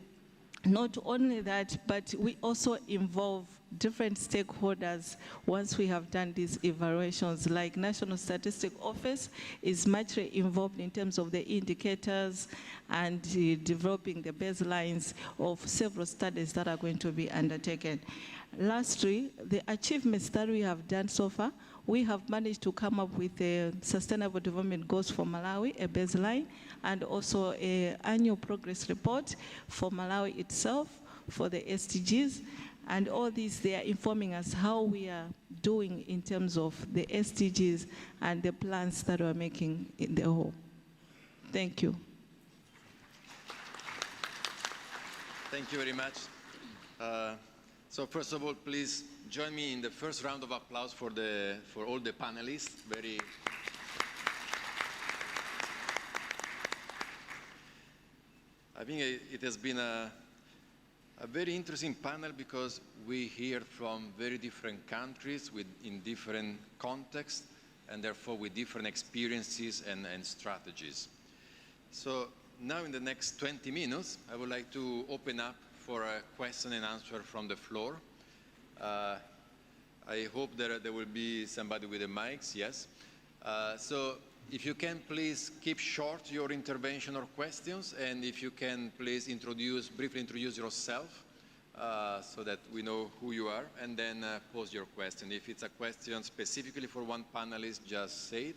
not only that, but we also involve different stakeholders once we have done these evaluations, like National Statistics Office is much involved in terms of the indicators and developing the baselines of several studies that are going to be undertaken. Lastly, the achievements that we have done so far, we have managed to come up with the Sustainable Development Goals for Malawi, a baseline, and also an annual progress report for Malawi itself, for the SDGs. And all these, they are informing us how we are doing in terms of the SDGs and the plans that we're making in the whole. Thank you. Thank you very much. So first of all, please join me in the first round of applause for all the panelists. I think it has been a very interesting panel, because we hear from very different countries in different contexts, and therefore with different experiences and strategies. So now in the next 20 minutes, I would like to open up for a question and answer from the floor. I hope that there will be somebody with the mics, yes. So if you can please keep short your intervention or questions, and if you can please briefly introduce yourself so that we know who you are, and then pose your question. If it's a question specifically for one panelist, just say it.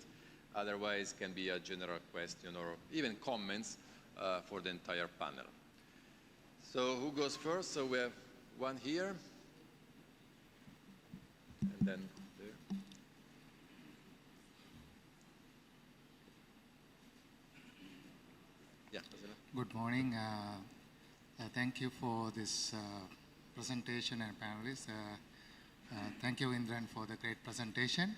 Otherwise, it can be a general question or even comments for the entire panel. So who goes first? So we have one here, and then there. Yeah. Good morning. Thank you for this presentation and panelists. Thank you, Indran, for the great presentation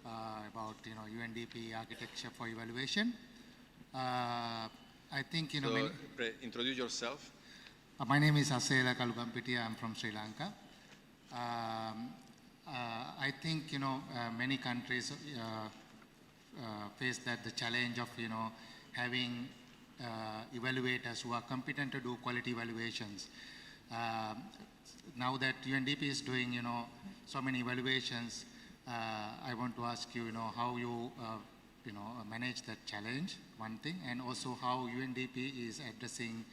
about UNDP architecture for evaluation. I think So introduce yourself. My name is Asela Kalugampiti. I'm from Sri Lanka. I think many countries face the challenge of having evaluators who are competent to do quality evaluations. Now that UNDP is doing so many evaluations, I want to ask you how you manage that challenge, one thing, and also how UNDP is addressing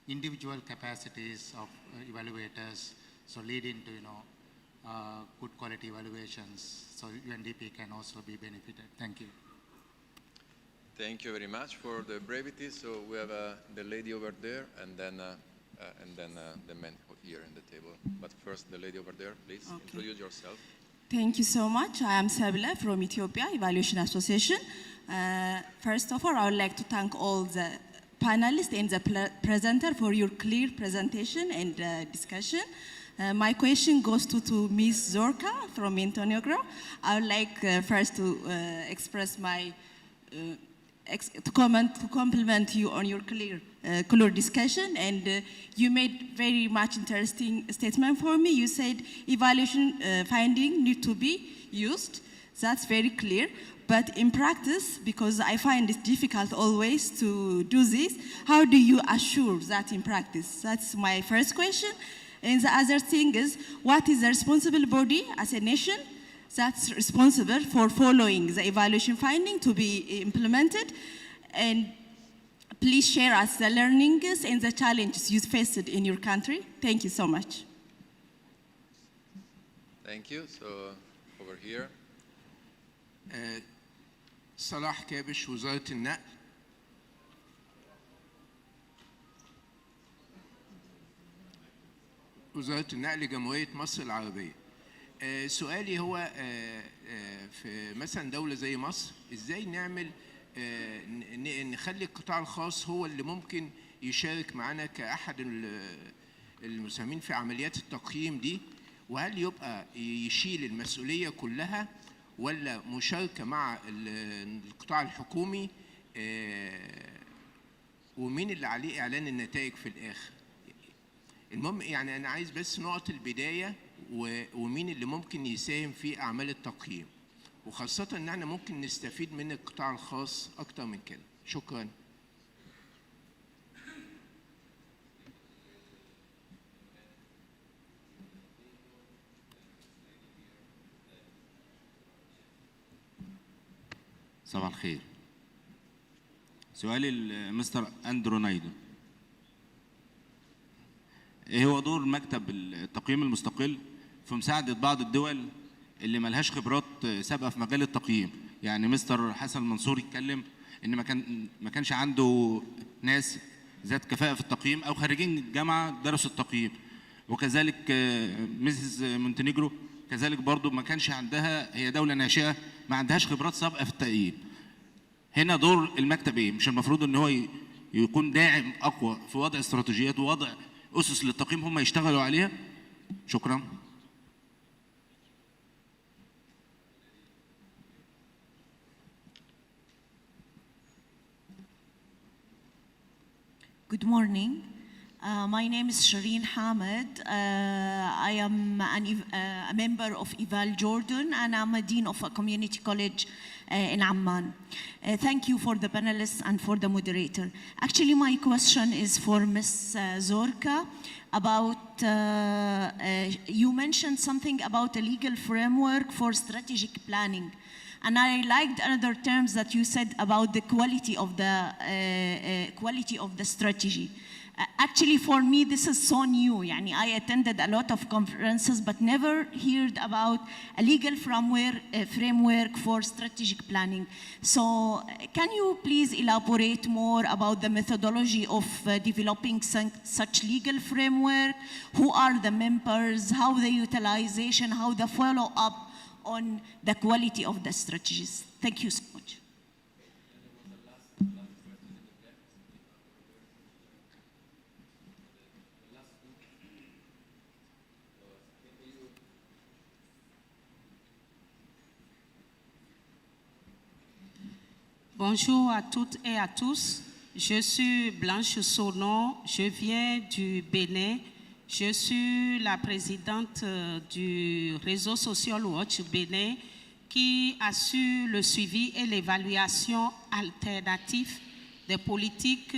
individual capacities of evaluators, so leading to good quality evaluations, so UNDP can also be benefited. Thank you. Thank you very much for the brevity. So we have the lady over there, and then the man here in the table. But first, the lady over there, please introduce yourself. Thank you so much. I am Sabila from Ethiopia Evaluation Association. First of all, I would like to thank all the panelists and the presenter for your clear presentation and discussion. My question goes to Ms. Zorka from Montenegro. I would like first to express my to compliment you on your clear discussion, and you made very much interesting statement for me. You said evaluation finding need to be used. That's very clear. But in practice, because I find it difficult always to do this, how do you assure that in practice? That's my first question. And the other thing is, what is the responsible body as a nation that's responsible for following the evaluation finding to be implemented? And please share us the learnings and the challenges you faced in your country. Thank you so much. Thank you. So over here. صلاح كابش وزارة النقل. وزارة النقل جمهورية مصر العربية. سؤالي هو في مثلا دولة زي مصر ازاي نعمل نخلي القطاع الخاص هو اللي ممكن يشارك معنا كأحد المساهمين في عمليات التقييم دي، وهل يبقى يشيل المسؤولية كلها ولا مشاركة مع القطاع الحكومي، ومين اللي عليه إعلان النتائج في الآخر؟ المهم يعني أنا عايز بس نقط البداية ومين اللي ممكن يساهم في أعمال التقييم، وخاصة إن احنا ممكن نستفيد من القطاع الخاص أكتر من كده. شكرا. صباح الخير. سؤالي لمستر أندرو نايدو. ايه هو دور مكتب التقييم المستقل في مساعدة بعض الدول اللي ملهاش خبرات سابقة في مجال التقييم؟ يعني مستر حسن منصور يتكلم ان ما كانش عنده ناس ذات كفاءة في التقييم او خارجين الجامعة درسوا التقييم، وكذلك ميسيس مونتينيجرو كذلك برضو ما كانش عندها، هي دولة ناشئة ما عندهاش خبرات سابقة في التقييم. هنا دور المكتب ايه؟ مش المفروض ان هو يكون داعم اقوى في وضع استراتيجيات ووضع أسس للتقييم هم يشتغلوا عليها؟ شكرا. Good morning. My name is Shireen Hamid. I am a member of Eval Jordan, and I'm a dean of a community college in Amman. Thank you for the panelists and for the moderator. Actually, my question is for Ms. Zorka about, you mentioned something about a legal framework for strategic planning. And I liked another terms that you said about the quality of the strategy. Actually, for me, this is so new. I attended a lot of conferences, but never heard about a legal framework for strategic planning. So can you please elaborate more about the methodology of developing such legal framework? Who are the members? How the utilization? How the follow-up on the quality of the strategies? Thank you so much. Bonjour à toutes et à tous. Je suis Blanche Sonon, je viens du Bénin. Je suis la présidente du réseau Social Watch Bénin qui assure le suivi et l'évaluation alternative des politiques,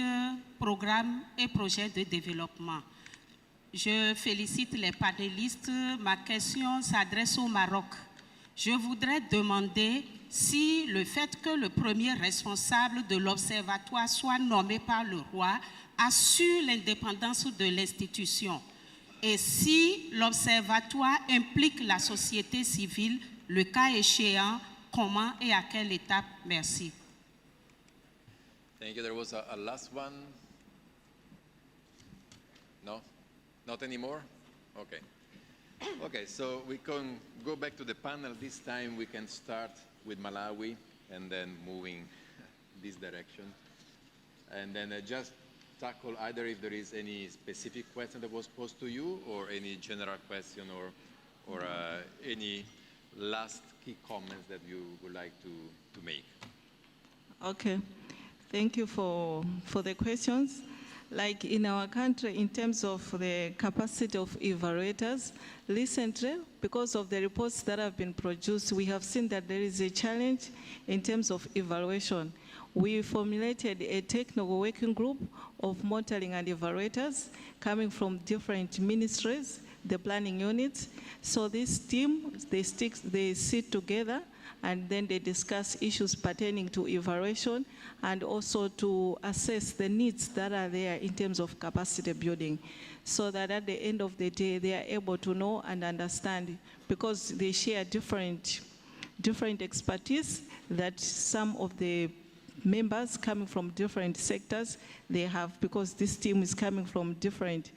programmes et projets de développement. Je félicite les panélistes. Ma question s'adresse au Maroc. Je voudrais demander si le fait que le premier responsable de l'observatoire soit nommé par le roi assure l'indépendance de l'institution et si l'observatoire implique la société civile, le cas échéant, comment et à quelle étape? Merci. Thank you. There was a last one. No? Not anymore? Okay. Okay, so we can go back to the panel. This time we can start with Malawi and then moving this direction. And then just tackle either if there is any specific question that was posed to you or any general question or any last key comments that you would like to make. Okay. Thank you for the questions. Like in our country, in terms of the capacity of evaluators, recently, because of the reports that have been produced, we have seen that there is a challenge in terms of evaluation. We formulated a technical working group of monitoring and evaluators coming from different ministries, the planning units. So this team, they sit together and then they discuss issues pertaining to evaluation and also to assess the needs that are there in terms of capacity building, so that at the end of the day, they are able to know and understand, because they share different expertise that some of the members coming from different sectors they have, because this team is coming from different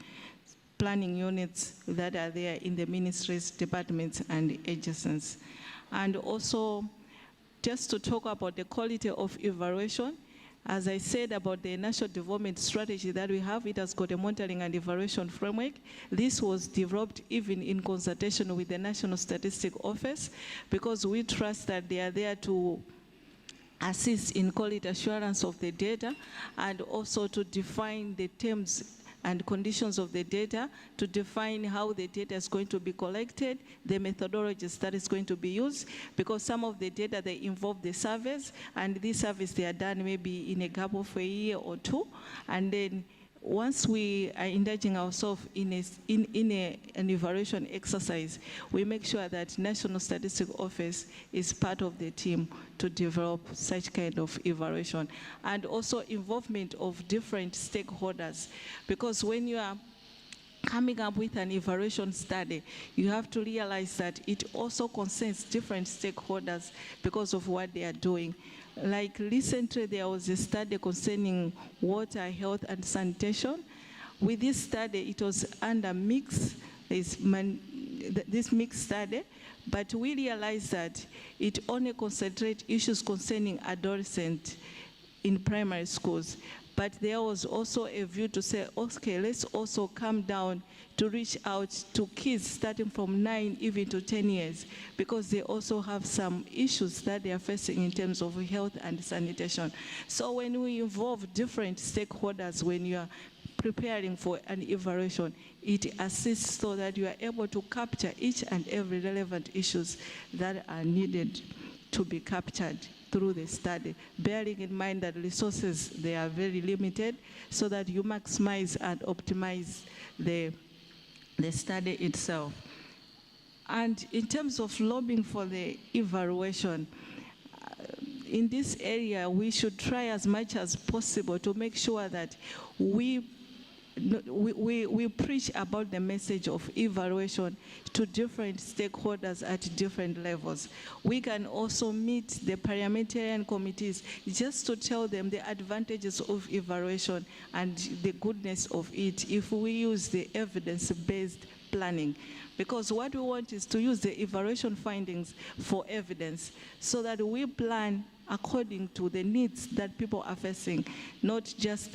planning units that are there in the ministries, departments, and agencies. And also, just to talk about the quality of evaluation, as I said about the national development strategy that we have, it has got a monitoring and evaluation framework. This was developed even in consultation with the National Statistics Office, because we trust that they are there to assist in quality assurance of the data and also to define the terms and conditions of the data, to define how the data is going to be collected, the methodologies that is going to be used, because some of the data, they involve the surveys, and these surveys, they are done maybe in a gap of a year or two, and then once we are indulging ourselves in an evaluation exercise, we make sure that National Statistics Office is part of the team to develop such kind of evaluation. And also involvement of different stakeholders, because when you are coming up with an evaluation study, you have to realize that it also concerns different stakeholders because of what they are doing. Like recently, there was a study concerning water, health, and sanitation. With this study, it was under this mixed study, but we realized that it only concentrates issues concerning adolescents in primary schools. But there was also a view to say, okay, let's also come down to reach out to kids starting from 9 even to 10 years, because they also have some issues that they are facing in terms of health and sanitation. So when we involve different stakeholders, when you are preparing for an evaluation, it assists so that you are able to capture each and every relevant issues that are needed to be captured through the study, bearing in mind that resources, they are very limited, so that you maximize and optimize the study itself. And in terms of lobbying for the evaluation, in this area, we should try as much as possible to make sure that we preach about the message of evaluation to different stakeholders at different levels. We can also meet the parliamentarian committees just to tell them the advantages of evaluation and the goodness of it if we use the evidence-based planning. Because what we want is to use the evaluation findings for evidence, so that we plan according to the needs that people are facing, not just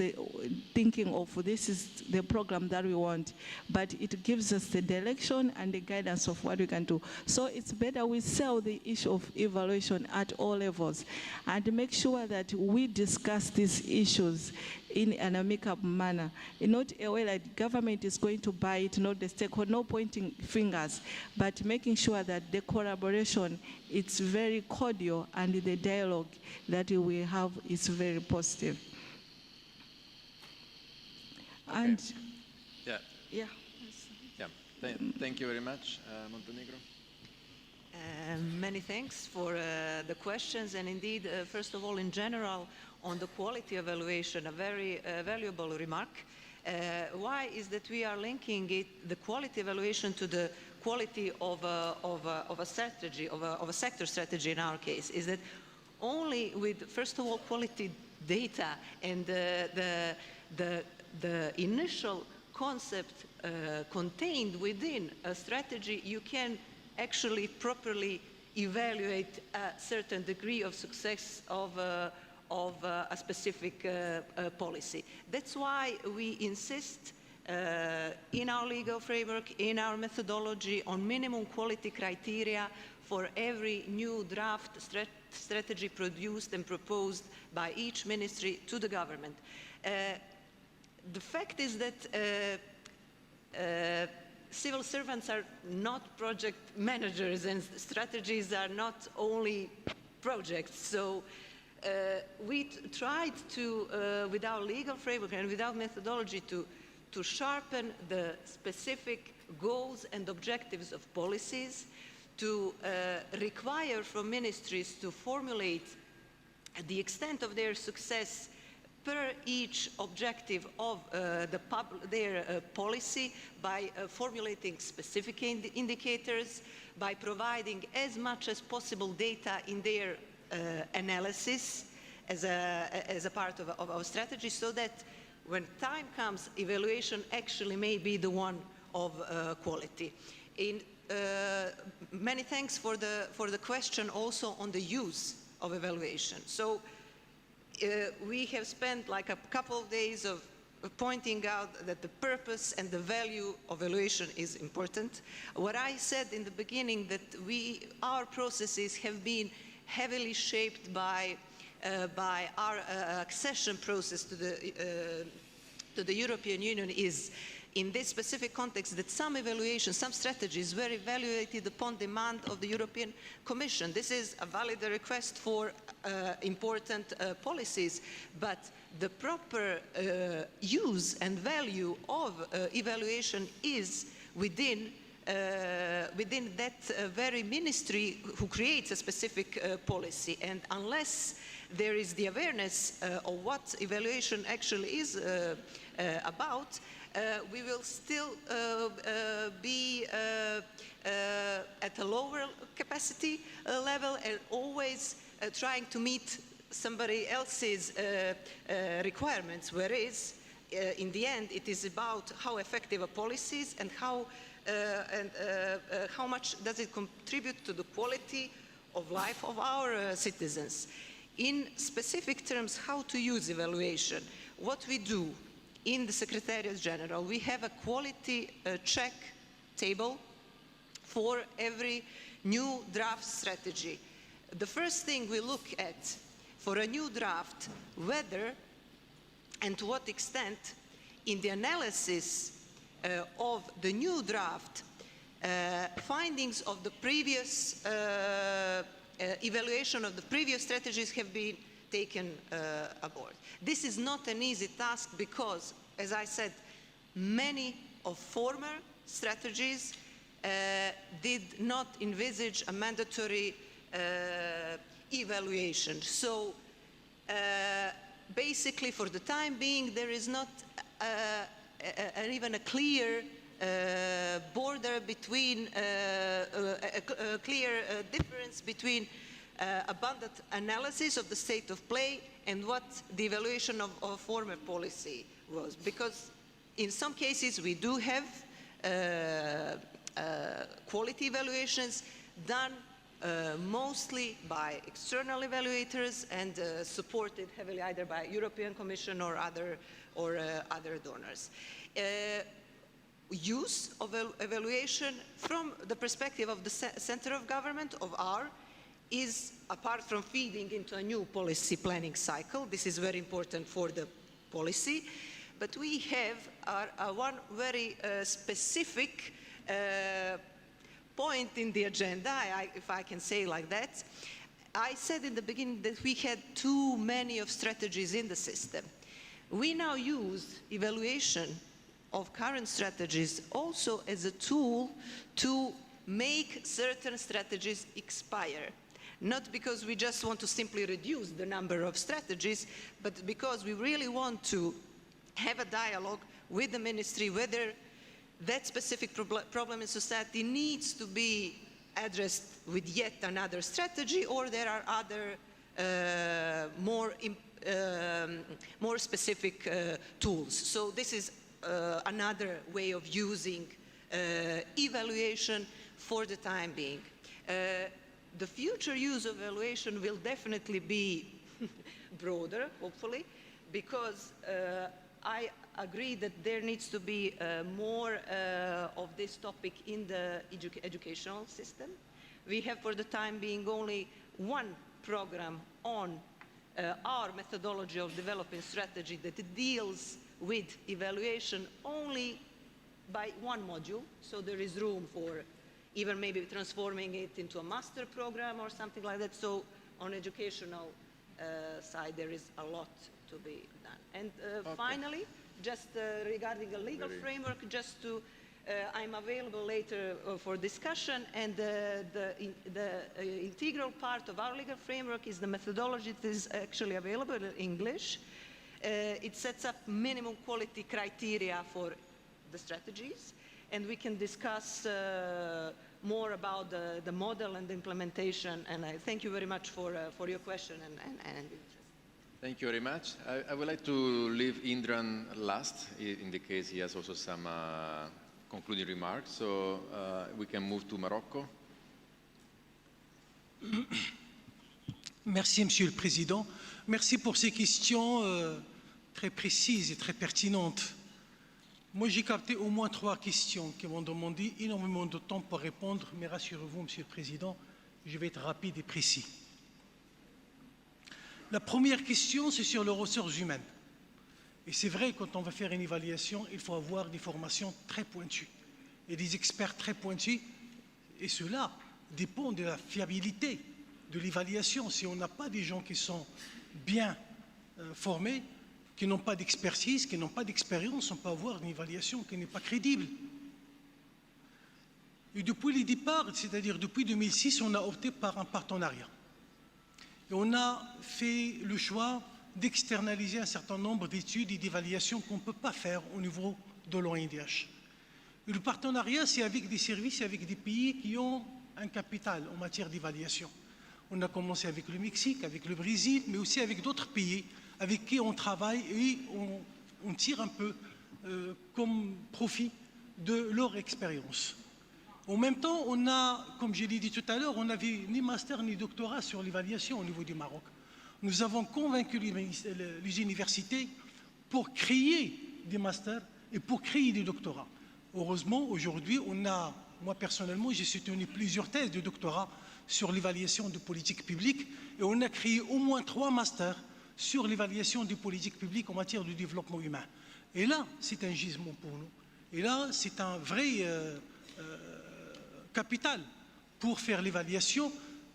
thinking of this is the program that we want, but it gives us the direction and the guidance of what we can do. So it's better we sell the issue of evaluation at all levels and make sure that we discuss these issues in an amicable manner, not a way that government is going to buy it, not the stakeholder, no pointing fingers, but making sure that the collaboration, it's very cordial, and the dialogue that we have is very positive. Okay. And yeah. Yeah. Yeah. Thank you very much, Montenegro. Many thanks for the questions, and indeed, first of all, in general, on the quality evaluation, a very valuable remark. Why is that we are linking the quality evaluation to the quality of a strategy, of a sector strategy in our case, is that only with, first of all, quality data and the initial concept contained within a strategy, you can actually properly evaluate a certain degree of success of a specific policy. That's why we insist in our legal framework, in our methodology, on minimum quality criteria for every new draft strategy produced and proposed by each ministry to the government. The fact is that civil servants are not project managers, and strategies are not only projects. So we tried to, with our legal framework and with our methodology, to sharpen the specific goals and objectives of policies, to require from ministries to formulate the extent of their success per each objective of their policy by formulating specific indicators, by providing as much as possible data in their analysis as a part of our strategy, so that when time comes, evaluation actually may be the one of quality. Many thanks for the question also on the use of evaluation. So we have spent like a couple of days of pointing out that the purpose and the value of evaluation is important. What I said in the beginning, that our processes have been heavily shaped by our accession process to the European Union, is in this specific context that some evaluations, some strategies were evaluated upon demand of the European Commission. This is a valid request for important policies, but the proper use and value of evaluation is within that very ministry who creates a specific policy. And unless there is the awareness of what evaluation actually is about, we will still be at a lower capacity level and always trying to meet somebody else's requirements, whereas in the end it is about how effective a policy is and how much does it contribute to the quality of life of our citizens. In specific terms, how to use evaluation, what we do in the Secretariat General, we have a quality check table for every new draft strategy. The first thing we look at for a new draft, whether and to what extent in the analysis of the new draft, findings of the previous evaluation of the previous strategies have been taken aboard. This is not an easy task because, as I said, many of former strategies did not envisage a mandatory evaluation. So basically, for the time being, there is not even a clear border between, a clear difference between abundant analysis of the state of play and what the evaluation of a former policy was. Because in some cases we do have quality evaluations done mostly by external evaluators and supported heavily either by European Commission or other donors. Use of evaluation from the perspective of the center of government, of our, is apart from feeding into a new policy planning cycle. This is very important for the policy, but we have one very specific point in the agenda, if I can say like that. I said in the beginning that we had too many of strategies in the system. We now use evaluation of current strategies also as a tool to make certain strategies expire. Not because we just want to simply reduce the number of strategies, but because we really want to have a dialogue with the ministry whether that specific problem in society needs to be addressed with yet another strategy, or there are other more specific tools. So this is another way of using evaluation for the time being. The future use of evaluation will definitely be broader, hopefully, because I agree that there needs to be more of this topic in the educational system. We have for the time being only one program on our methodology of developing strategy that deals with evaluation only by one module, so there is room for even maybe transforming it into a master program or something like that. So on educational side, there is a lot to be done. And finally, just regarding a legal framework, just to, I'm available later for discussion, and the integral part of our legal framework is the methodology that is actually available in English. It sets up minimum quality criteria for the strategies, and we can discuss more about the model and the implementation. And I thank you very much for your question and interest. Thank you very much. I would like to leave Indran last, in the case he has also some concluding remarks. So we can move to Morocco. Merci, Monsieur le Président. Merci pour ces questions très précises et très pertinentes. Moi, j'ai capté au moins 3 questions qui m'ont demandé énormément de temps pour répondre, mais rassurez-vous, Monsieur le Président, je vais être rapide et précis. La première question, c'est sur les ressources humaines. Et c'est vrai, quand on va faire une évaluation, il faut avoir des formations très pointues et des experts très pointus. Et cela dépend de la fiabilité de l'évaluation. Si on n'a pas des gens qui sont bien formés, qui n'ont pas d'expertise, qui n'ont pas d'expérience, on peut avoir une évaluation qui n'est pas crédible. Et depuis le départ, c'est-à-dire depuis 2006, on a opté par un partenariat. Et on a fait le choix d'externaliser un certain nombre d'études et d'évaluations qu'on ne peut pas faire au niveau de l'ONDH. Le partenariat, c'est avec des services, avec des pays qui ont un capital en matière d'évaluation. On a commencé avec le Mexique, avec le Brésil, mais aussi avec d'autres pays avec qui on travaille et on tire un peu comme profit de leur expérience. En même temps, on a, comme je l'ai dit tout à l'heure, on n'avait ni master ni doctorat sur l'évaluation au niveau du Maroc. Nous avons convaincu les universités pour créer des masters et pour créer des doctorats. Heureusement, aujourd'hui, on a, moi personnellement, j'ai soutenu plusieurs thèses de doctorat sur l'évaluation de politique publique et on a créé au moins 3 masters sur l'évaluation des politiques publiques en matière de développement humain. Et là, c'est un gisement pour nous. Et là, c'est un vrai capital pour faire l'évaluation,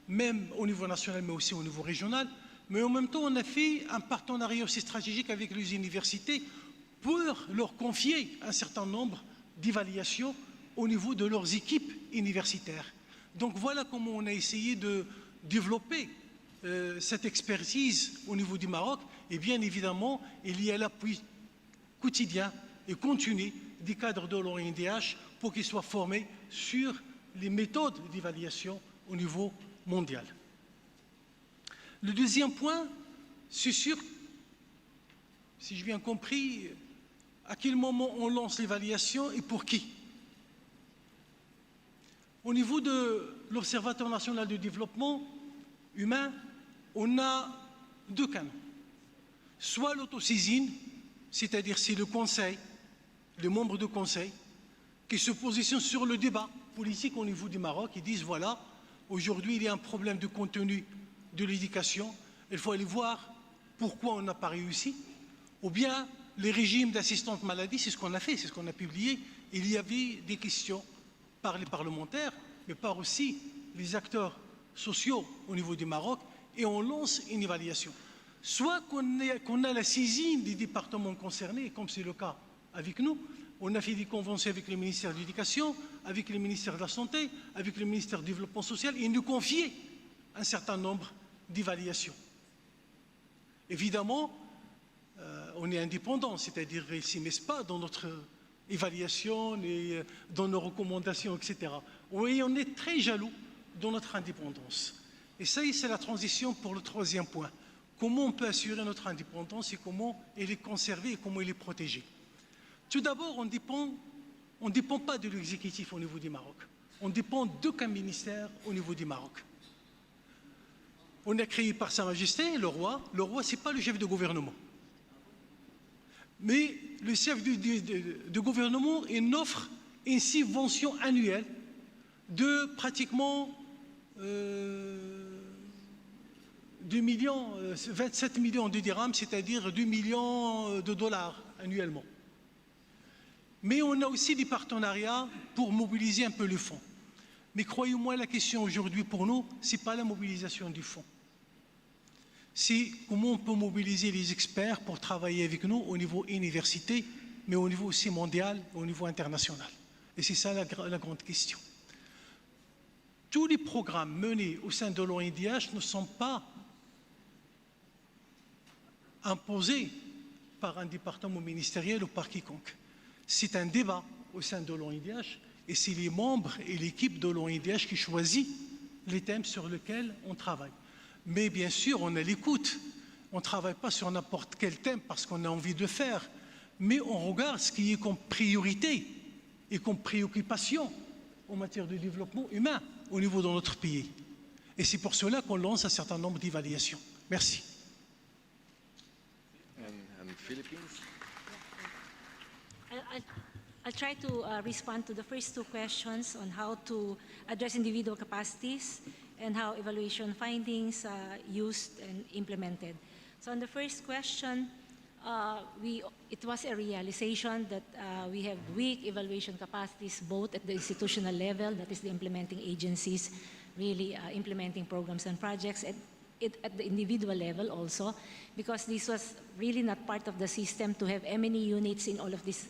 même au niveau national, mais aussi au niveau régional. Mais en même temps, on a fait un partenariat aussi stratégique avec les universités pour leur confier un certain nombre d'évaluations au niveau de leurs équipes universitaires. Donc voilà comment on a essayé de développer cette expertise au niveau du Maroc, et bien évidemment, il y a l'appui quotidien et continu des cadres de l'ONDH pour qu'ils soient formés sur les méthodes d'évaluation au niveau mondial. Le deuxième point, c'est sûr, si j'ai bien compris, à quel moment on lance l'évaluation et pour qui. Au niveau de l'Observatoire national de développement humain, on a 2 canaux. Soit l'autosaisine, c'est-à-dire c'est le conseil, les membres du conseil, qui se positionnent sur le débat politique au niveau du Maroc et disent voilà, aujourd'hui il y a un problème de contenu de l'éducation, il faut aller voir pourquoi on n'a pas réussi. Ou bien les régimes d'assistance maladie, c'est ce qu'on a fait, c'est ce qu'on a publié. Il y avait des questions par les parlementaires, mais par aussi les acteurs sociaux au niveau du Maroc, et on lance une évaluation. Soit qu'on a la saisine des départements concernés, comme c'est le cas avec nous, On a fait des conventions avec le ministère de l'Éducation, avec le ministère de la Santé, avec le ministère du Développement social, et ils nous confiaient un certain nombre d'évaluations. Évidemment, on est indépendant, c'est-à-dire ils ne s'immiscent pas dans notre évaluation et dans nos recommandations, etc. Oui, on est très jaloux de notre indépendance. Et ça, c'est la transition pour le troisième point. Comment on peut assurer notre indépendance et comment elle est conservée et comment elle est protégée. Tout d'abord, on ne dépend pas de l'exécutif au niveau du Maroc. On dépend d'aucun ministère au niveau du Maroc. On est créé par Sa Majesté, le roi. Le roi, ce n'est pas le chef de gouvernement. Mais le chef de gouvernement, il offre une subvention annuelle de pratiquement 27 millions de dirhams, c'est-à-dire 2 millions de dollars annuellement. Mais on a aussi des partenariats pour mobiliser un peu le fonds. Mais croyez-moi, la question aujourd'hui pour nous, ce n'est pas la mobilisation du fonds. C'est comment on peut mobiliser les experts pour travailler avec nous au niveau université, mais au niveau aussi mondial, au niveau international. Et c'est ça la grande question. Tous les programmes menés au sein de l'ONDH ne sont pas imposés par un département ministériel ou par quiconque. C'est un débat au sein de l'ONDH et c'est les membres et l'équipe de l'ONDH qui choisit les thèmes sur lesquels on travaille. Mais bien sûr, on a l'écoute. On ne travaille pas sur n'importe quel thème parce qu'on a envie de le faire, mais on regarde ce qui est comme priorité et comme préoccupation en matière de développement humain au niveau de notre pays. Et c'est pour cela qu'on lance un certain nombre d'évaluations. Merci. And Philippines? I'll try to respond to the first two questions on how to address individual capacities and how evaluation findings used and implemented. So on the first question, it was a realization that we have weak evaluation capacities both at the institutional level, that is the implementing agencies really implementing programs and projects, and at the individual level also, because this was really not part of the system to have M&E units in all of these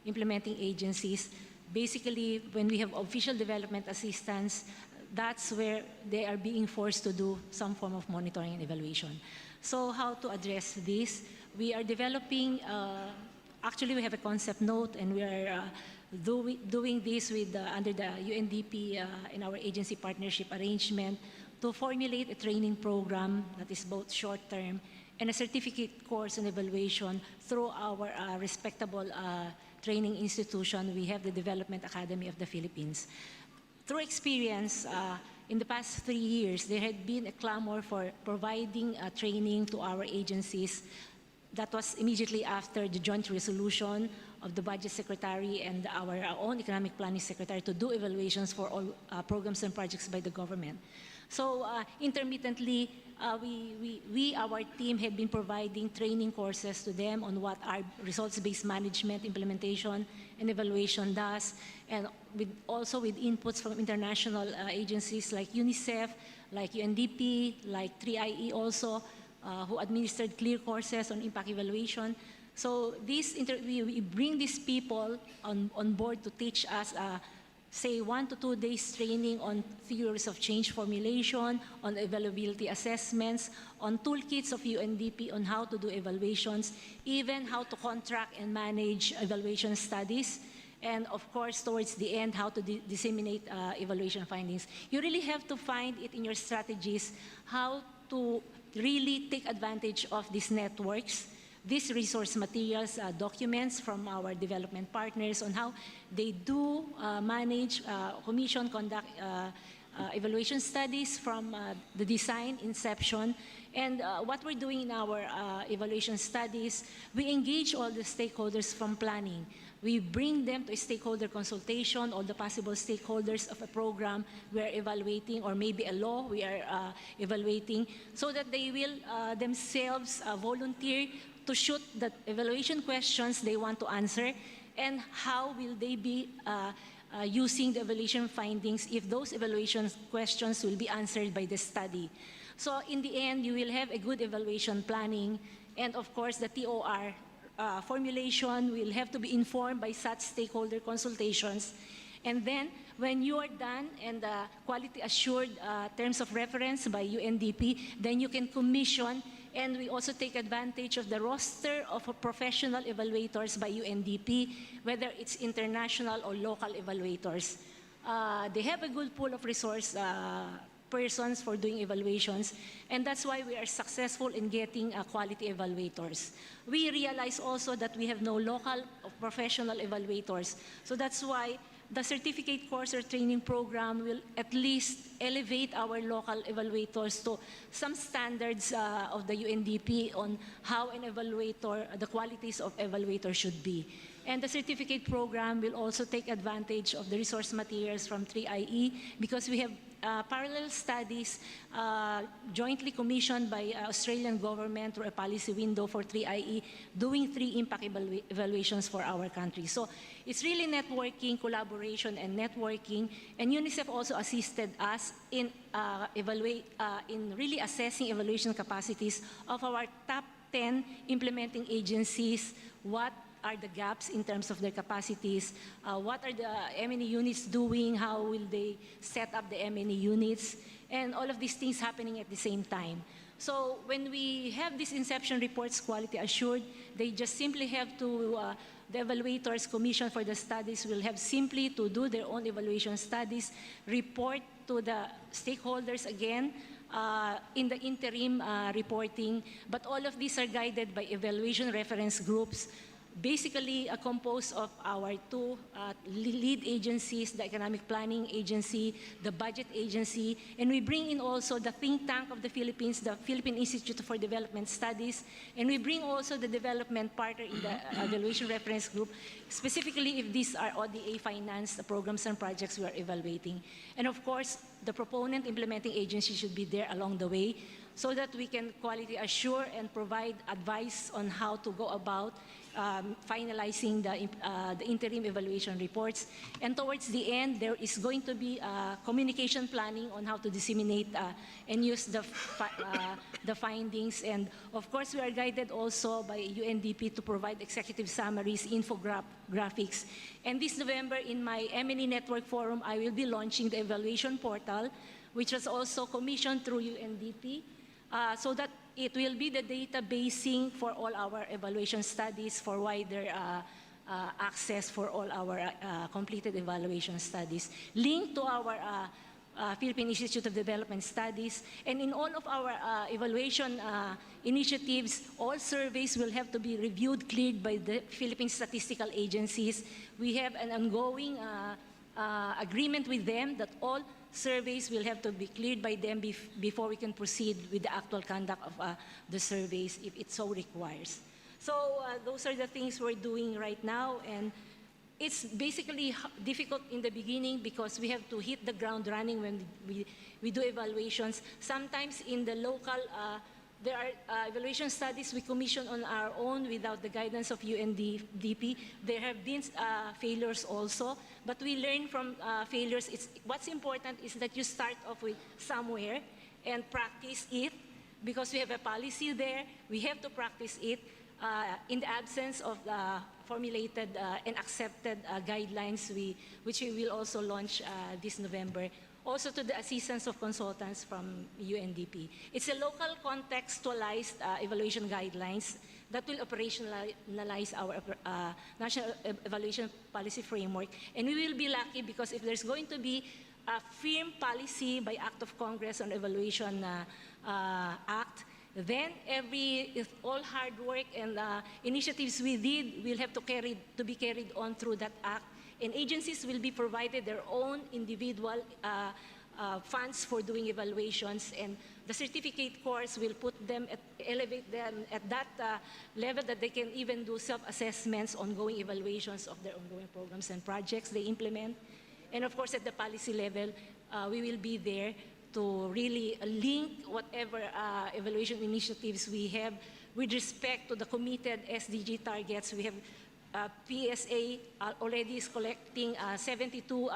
implementing agencies. Basically, when we have official development assistance, that's where they are being forced to do some form of monitoring and evaluation. So how to address this? We are developing, actually we have a concept note and we are doing this with under the UNDP in our agency partnership arrangement to formulate a training program that is both short-term and a certificate course and evaluation through our respectable training institution. We have the Development Academy of the Philippines. Through experience, in the past 3 years, there had been a clamor for providing training to our agencies. That was immediately after the joint resolution of the Budget Secretary and our own Economic Planning Secretary to do evaluations for all programs and projects by the government. So intermittently, our team have been providing training courses to them on what our results-based management implementation and evaluation does, and also with inputs from international agencies like UNICEF, like UNDP, like 3IE also, who administered clear courses on impact evaluation. So we bring these people on board to teach us say 1 to 2 days training on theories of change formulation, on evaluability assessments, on toolkits of UNDP on how to do evaluations, even how to contract and manage evaluation studies, and of course, towards the end, how to disseminate evaluation findings. You really have to find it in your strategies how to really take advantage of these networks, these resource materials, documents from our development partners on how they do manage, commission, conduct evaluation studies from the design, inception. And what we're doing in our evaluation studies, we engage all the stakeholders from planning. We bring them to a stakeholder consultation, all the possible stakeholders of a program we are evaluating, or maybe a law we are evaluating, so that they will themselves volunteer to shoot the evaluation questions they want to answer, and how will they be using the evaluation findings if those evaluation questions will be answered by the study. So in the end, you will have a good evaluation planning, and of course the TOR formulation will have to be informed by such stakeholder consultations. And then, when you are done and quality assured terms of reference by UNDP, then you can commission, and we also take advantage of the roster of professional evaluators by UNDP, whether it's international or local evaluators. They have a good pool of resource persons for doing evaluations, and that's why we are successful in getting quality evaluators. We realize also that we have no local professional evaluators, so that's why the certificate course or training program will at least elevate our local evaluators to some standards of the UNDP on how an evaluator, the qualities of evaluator should be. And the certificate program will also take advantage of the resource materials from 3IE, because we have parallel studies jointly commissioned by Australian government through a policy window for 3IE, doing 3 impact evaluations for our country. So it's really networking, collaboration, and networking. And UNICEF also assisted us in really assessing evaluation capacities of our top 10 implementing agencies. What are the gaps in terms of their capacities? What are the M&E units doing? How will they set up the M&E units? And all of these things happening at the same time. So when we have these inception reports quality assured, they just simply have to, the evaluators commissioned for the studies will have simply to do their own evaluation studies, report to the stakeholders again, in the interim reporting, but all of these are guided by evaluation reference groups, basically composed of our 2 lead agencies, the Economic Planning Agency, the Budget Agency, and we bring in also the think tank of the Philippines, the Philippine Institute for Development Studies, and we bring also the development partner in the evaluation reference group, specifically if these are ODA financed programs and projects we are evaluating. And of course, the proponent implementing agency should be there along the way, so that we can quality assure and provide advice on how to go about finalizing the interim evaluation reports. And towards the end, there is going to be communication planning on how to disseminate and use the findings. And of course, we are guided also by UNDP to provide executive summaries, infographics. And this November, in my M&E Network Forum, I will be launching the evaluation portal, which was also commissioned through UNDP, so that it will be the databasing for all our evaluation studies for wider access for all our completed evaluation studies, linked to our Philippine Institute of Development Studies. And in all of our evaluation initiatives, all surveys will have to be reviewed, cleared by the Philippine statistical agencies. We have an ongoing agreement with them that all surveys will have to be cleared by them before we can proceed with the actual conduct of the surveys if it so requires. So those are the things we're doing right now, and it's basically difficult in the beginning because we have to hit the ground running when we do evaluations. Sometimes in the local, there are evaluation studies we commission on our own without the guidance of UNDP. There have been failures also, but we learn from failures. What's important is that you start off with somewhere and practice it, because we have a policy there. We have to practice it in the absence of formulated and accepted guidelines, which we will also launch this November. Also to the assistance of consultants from UNDP. It's a local contextualized evaluation guidelines that will operationalize our national evaluation policy framework. And we will be lucky because if there's going to be a firm policy by Act of Congress on Evaluation Act, then all hard work and initiatives we did will have to be carried on through that act. And agencies will be provided their own individual funds for doing evaluations, and the certificate course will elevate them at that level that they can even do self-assessments, ongoing evaluations of their ongoing programs and projects they implement. And of course, at the policy level, we will be there to really link whatever evaluation initiatives we have with respect to the committed SDG targets. We have PSA already is collecting 72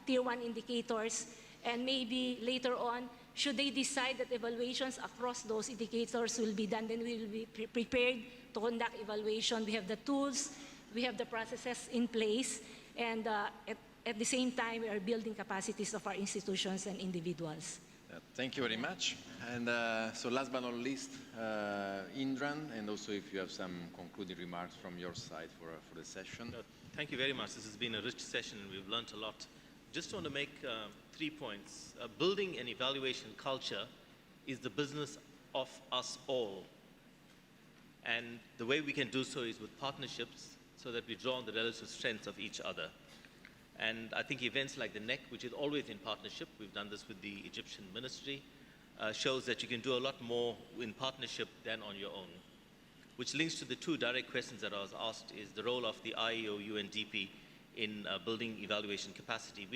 Tier 1 indicators, and maybe later on, should they decide that evaluations across those indicators will be done, then we will be prepared to conduct evaluation. We have the tools, we have the processes in place, and at the same time, we are building capacities of our institutions and individuals. Thank you very much. And so last but not least, Indran, and also if you have some concluding remarks from your side for the session. Thank you very much. This has been a rich session and we've learned a lot. Just want to make 3 points. Building an evaluation culture is the business of us all. And the way we can do so is with partnerships so that we draw on the relative strengths of each other. And I think events like the NEC, which is always in partnership, we've done this with the Egyptian ministry, shows that you can do a lot more in partnership than on your own. Which links to the 2 direct questions that I was asked, is the role of the IEO UNDP in building evaluation capacity.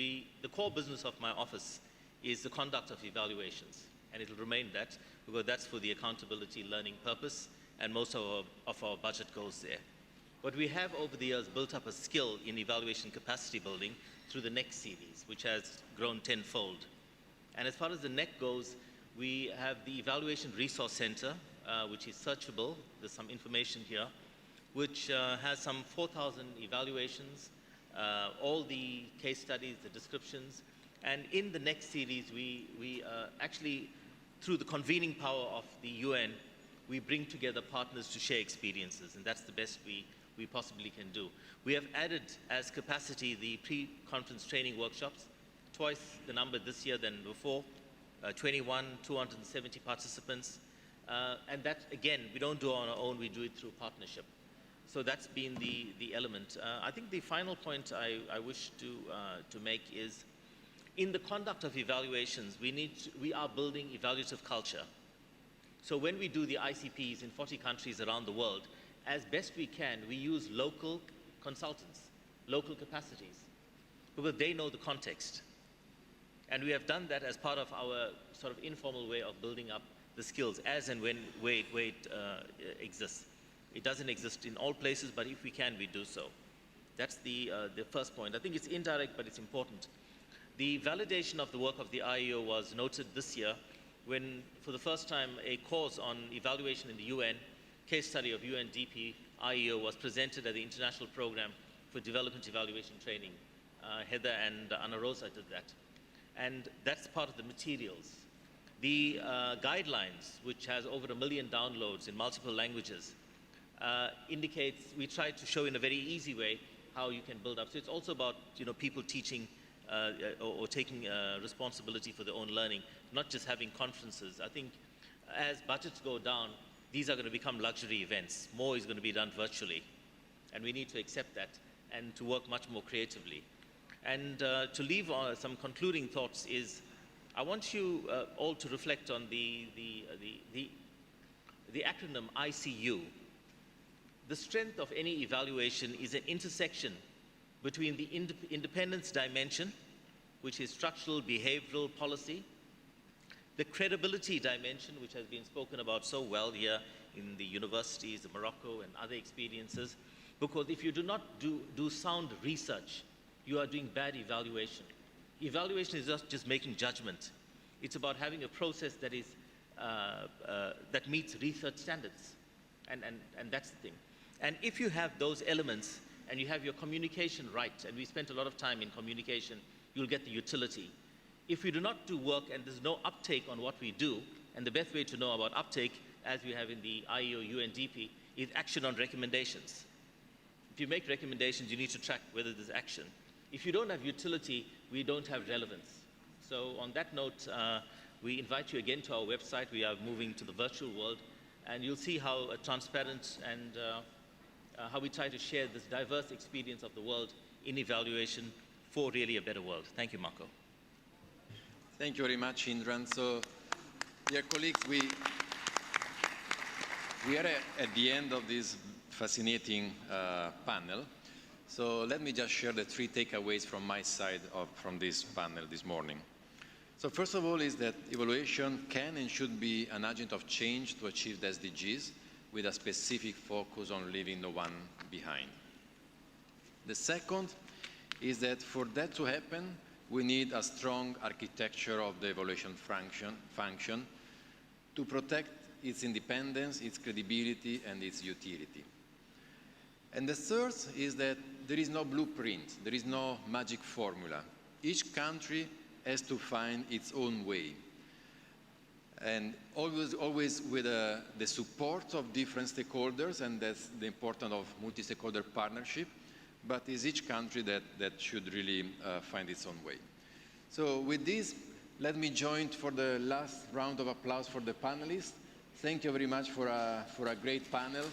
The core business of my office is the conduct of evaluations, and it will remain that, because that's for the accountability learning purpose, and most of our budget goes there. But we have over the years built up a skill in evaluation capacity building through the NEC series, which has grown tenfold. And as far as the NEC goes, we have the Evaluation Resource Center, which is searchable. There's some information here, which has some 4,000 evaluations, all the case studies, the descriptions. And in the NEC series, we actually, through the convening power of the UN, we bring together partners to share experiences, and that's the best we possibly can do. We have added as capacity the pre-conference training workshops, twice the number this year than before, 270 participants. And that, again, we don't do it on our own, we do it through partnership. So that's been the element. I think the final point I wish to make is, in the conduct of evaluations, we are building evaluative culture. So when we do the ICPs in 40 countries around the world, as best we can, we use local consultants, local capacities, because they know the context. And we have done that as part of our sort of informal way of building up the skills as and when it exists. It doesn't exist in all places, but if we can, we do so. That's the first point. I think it's indirect, but it's important. The validation of the work of the IEO was noted this year when, for the first time, a course on evaluation in the UN, case study of UNDP IEO, was presented at the International Program for Development Evaluation Training. Heather and Ana Rosa did that. And that's part of the materials. The guidelines, which has over 1 million downloads in multiple languages, indicates, we try to show in a very easy way how you can build up. So it's also about people teaching or taking responsibility for their own learning, not just having conferences. I think as budgets go down, these are going to become luxury events. More is going to be done virtually. And we need to accept that and to work much more creatively. And to leave some concluding thoughts is, I want you all to reflect on the acronym ICU. The strength of any evaluation is an intersection between the independence dimension, which is structural, behavioral, policy, the credibility dimension, which has been spoken about so well here in the universities, the Morocco and other experiences, because if you do not do sound research, you are doing bad evaluation. Evaluation is just making judgment. It's about having a process that is that meets research standards, and that's the thing. And if you have those elements and you have your communication right, and we spent a lot of time in communication, you'll get the utility. If we do not do work and there's no uptake on what we do, and the best way to know about uptake, as we have in the IEO UNDP, is action on recommendations. If you make recommendations, you need to track whether there's action. If you don't have utility, we don't have relevance. So on that note, we invite you again to our website. We are moving to the virtual world, and you'll see how transparent and how we try to share this diverse experience of the world in evaluation for really a better world. Thank you, Marco. Thank you very much, Indran. So, dear colleagues, we are at the end of this fascinating panel. So let me just share the 3 takeaways from my side from this panel this morning. So first of all is that evaluation can and should be an agent of change to achieve the SDGs with a specific focus on leaving no one behind. The second is that for that to happen, we need a strong architecture of the evaluation function to protect its independence, its credibility, and its utility. And the third is that there is no blueprint, there is no magic formula. Each country has to find its own way. And always with the support of different stakeholders, and that's the importance of multi-stakeholder partnership, but it's each country that should really find its own way. So with this, let me join for the last round of applause for the panelists. Thank you very much for a great panel.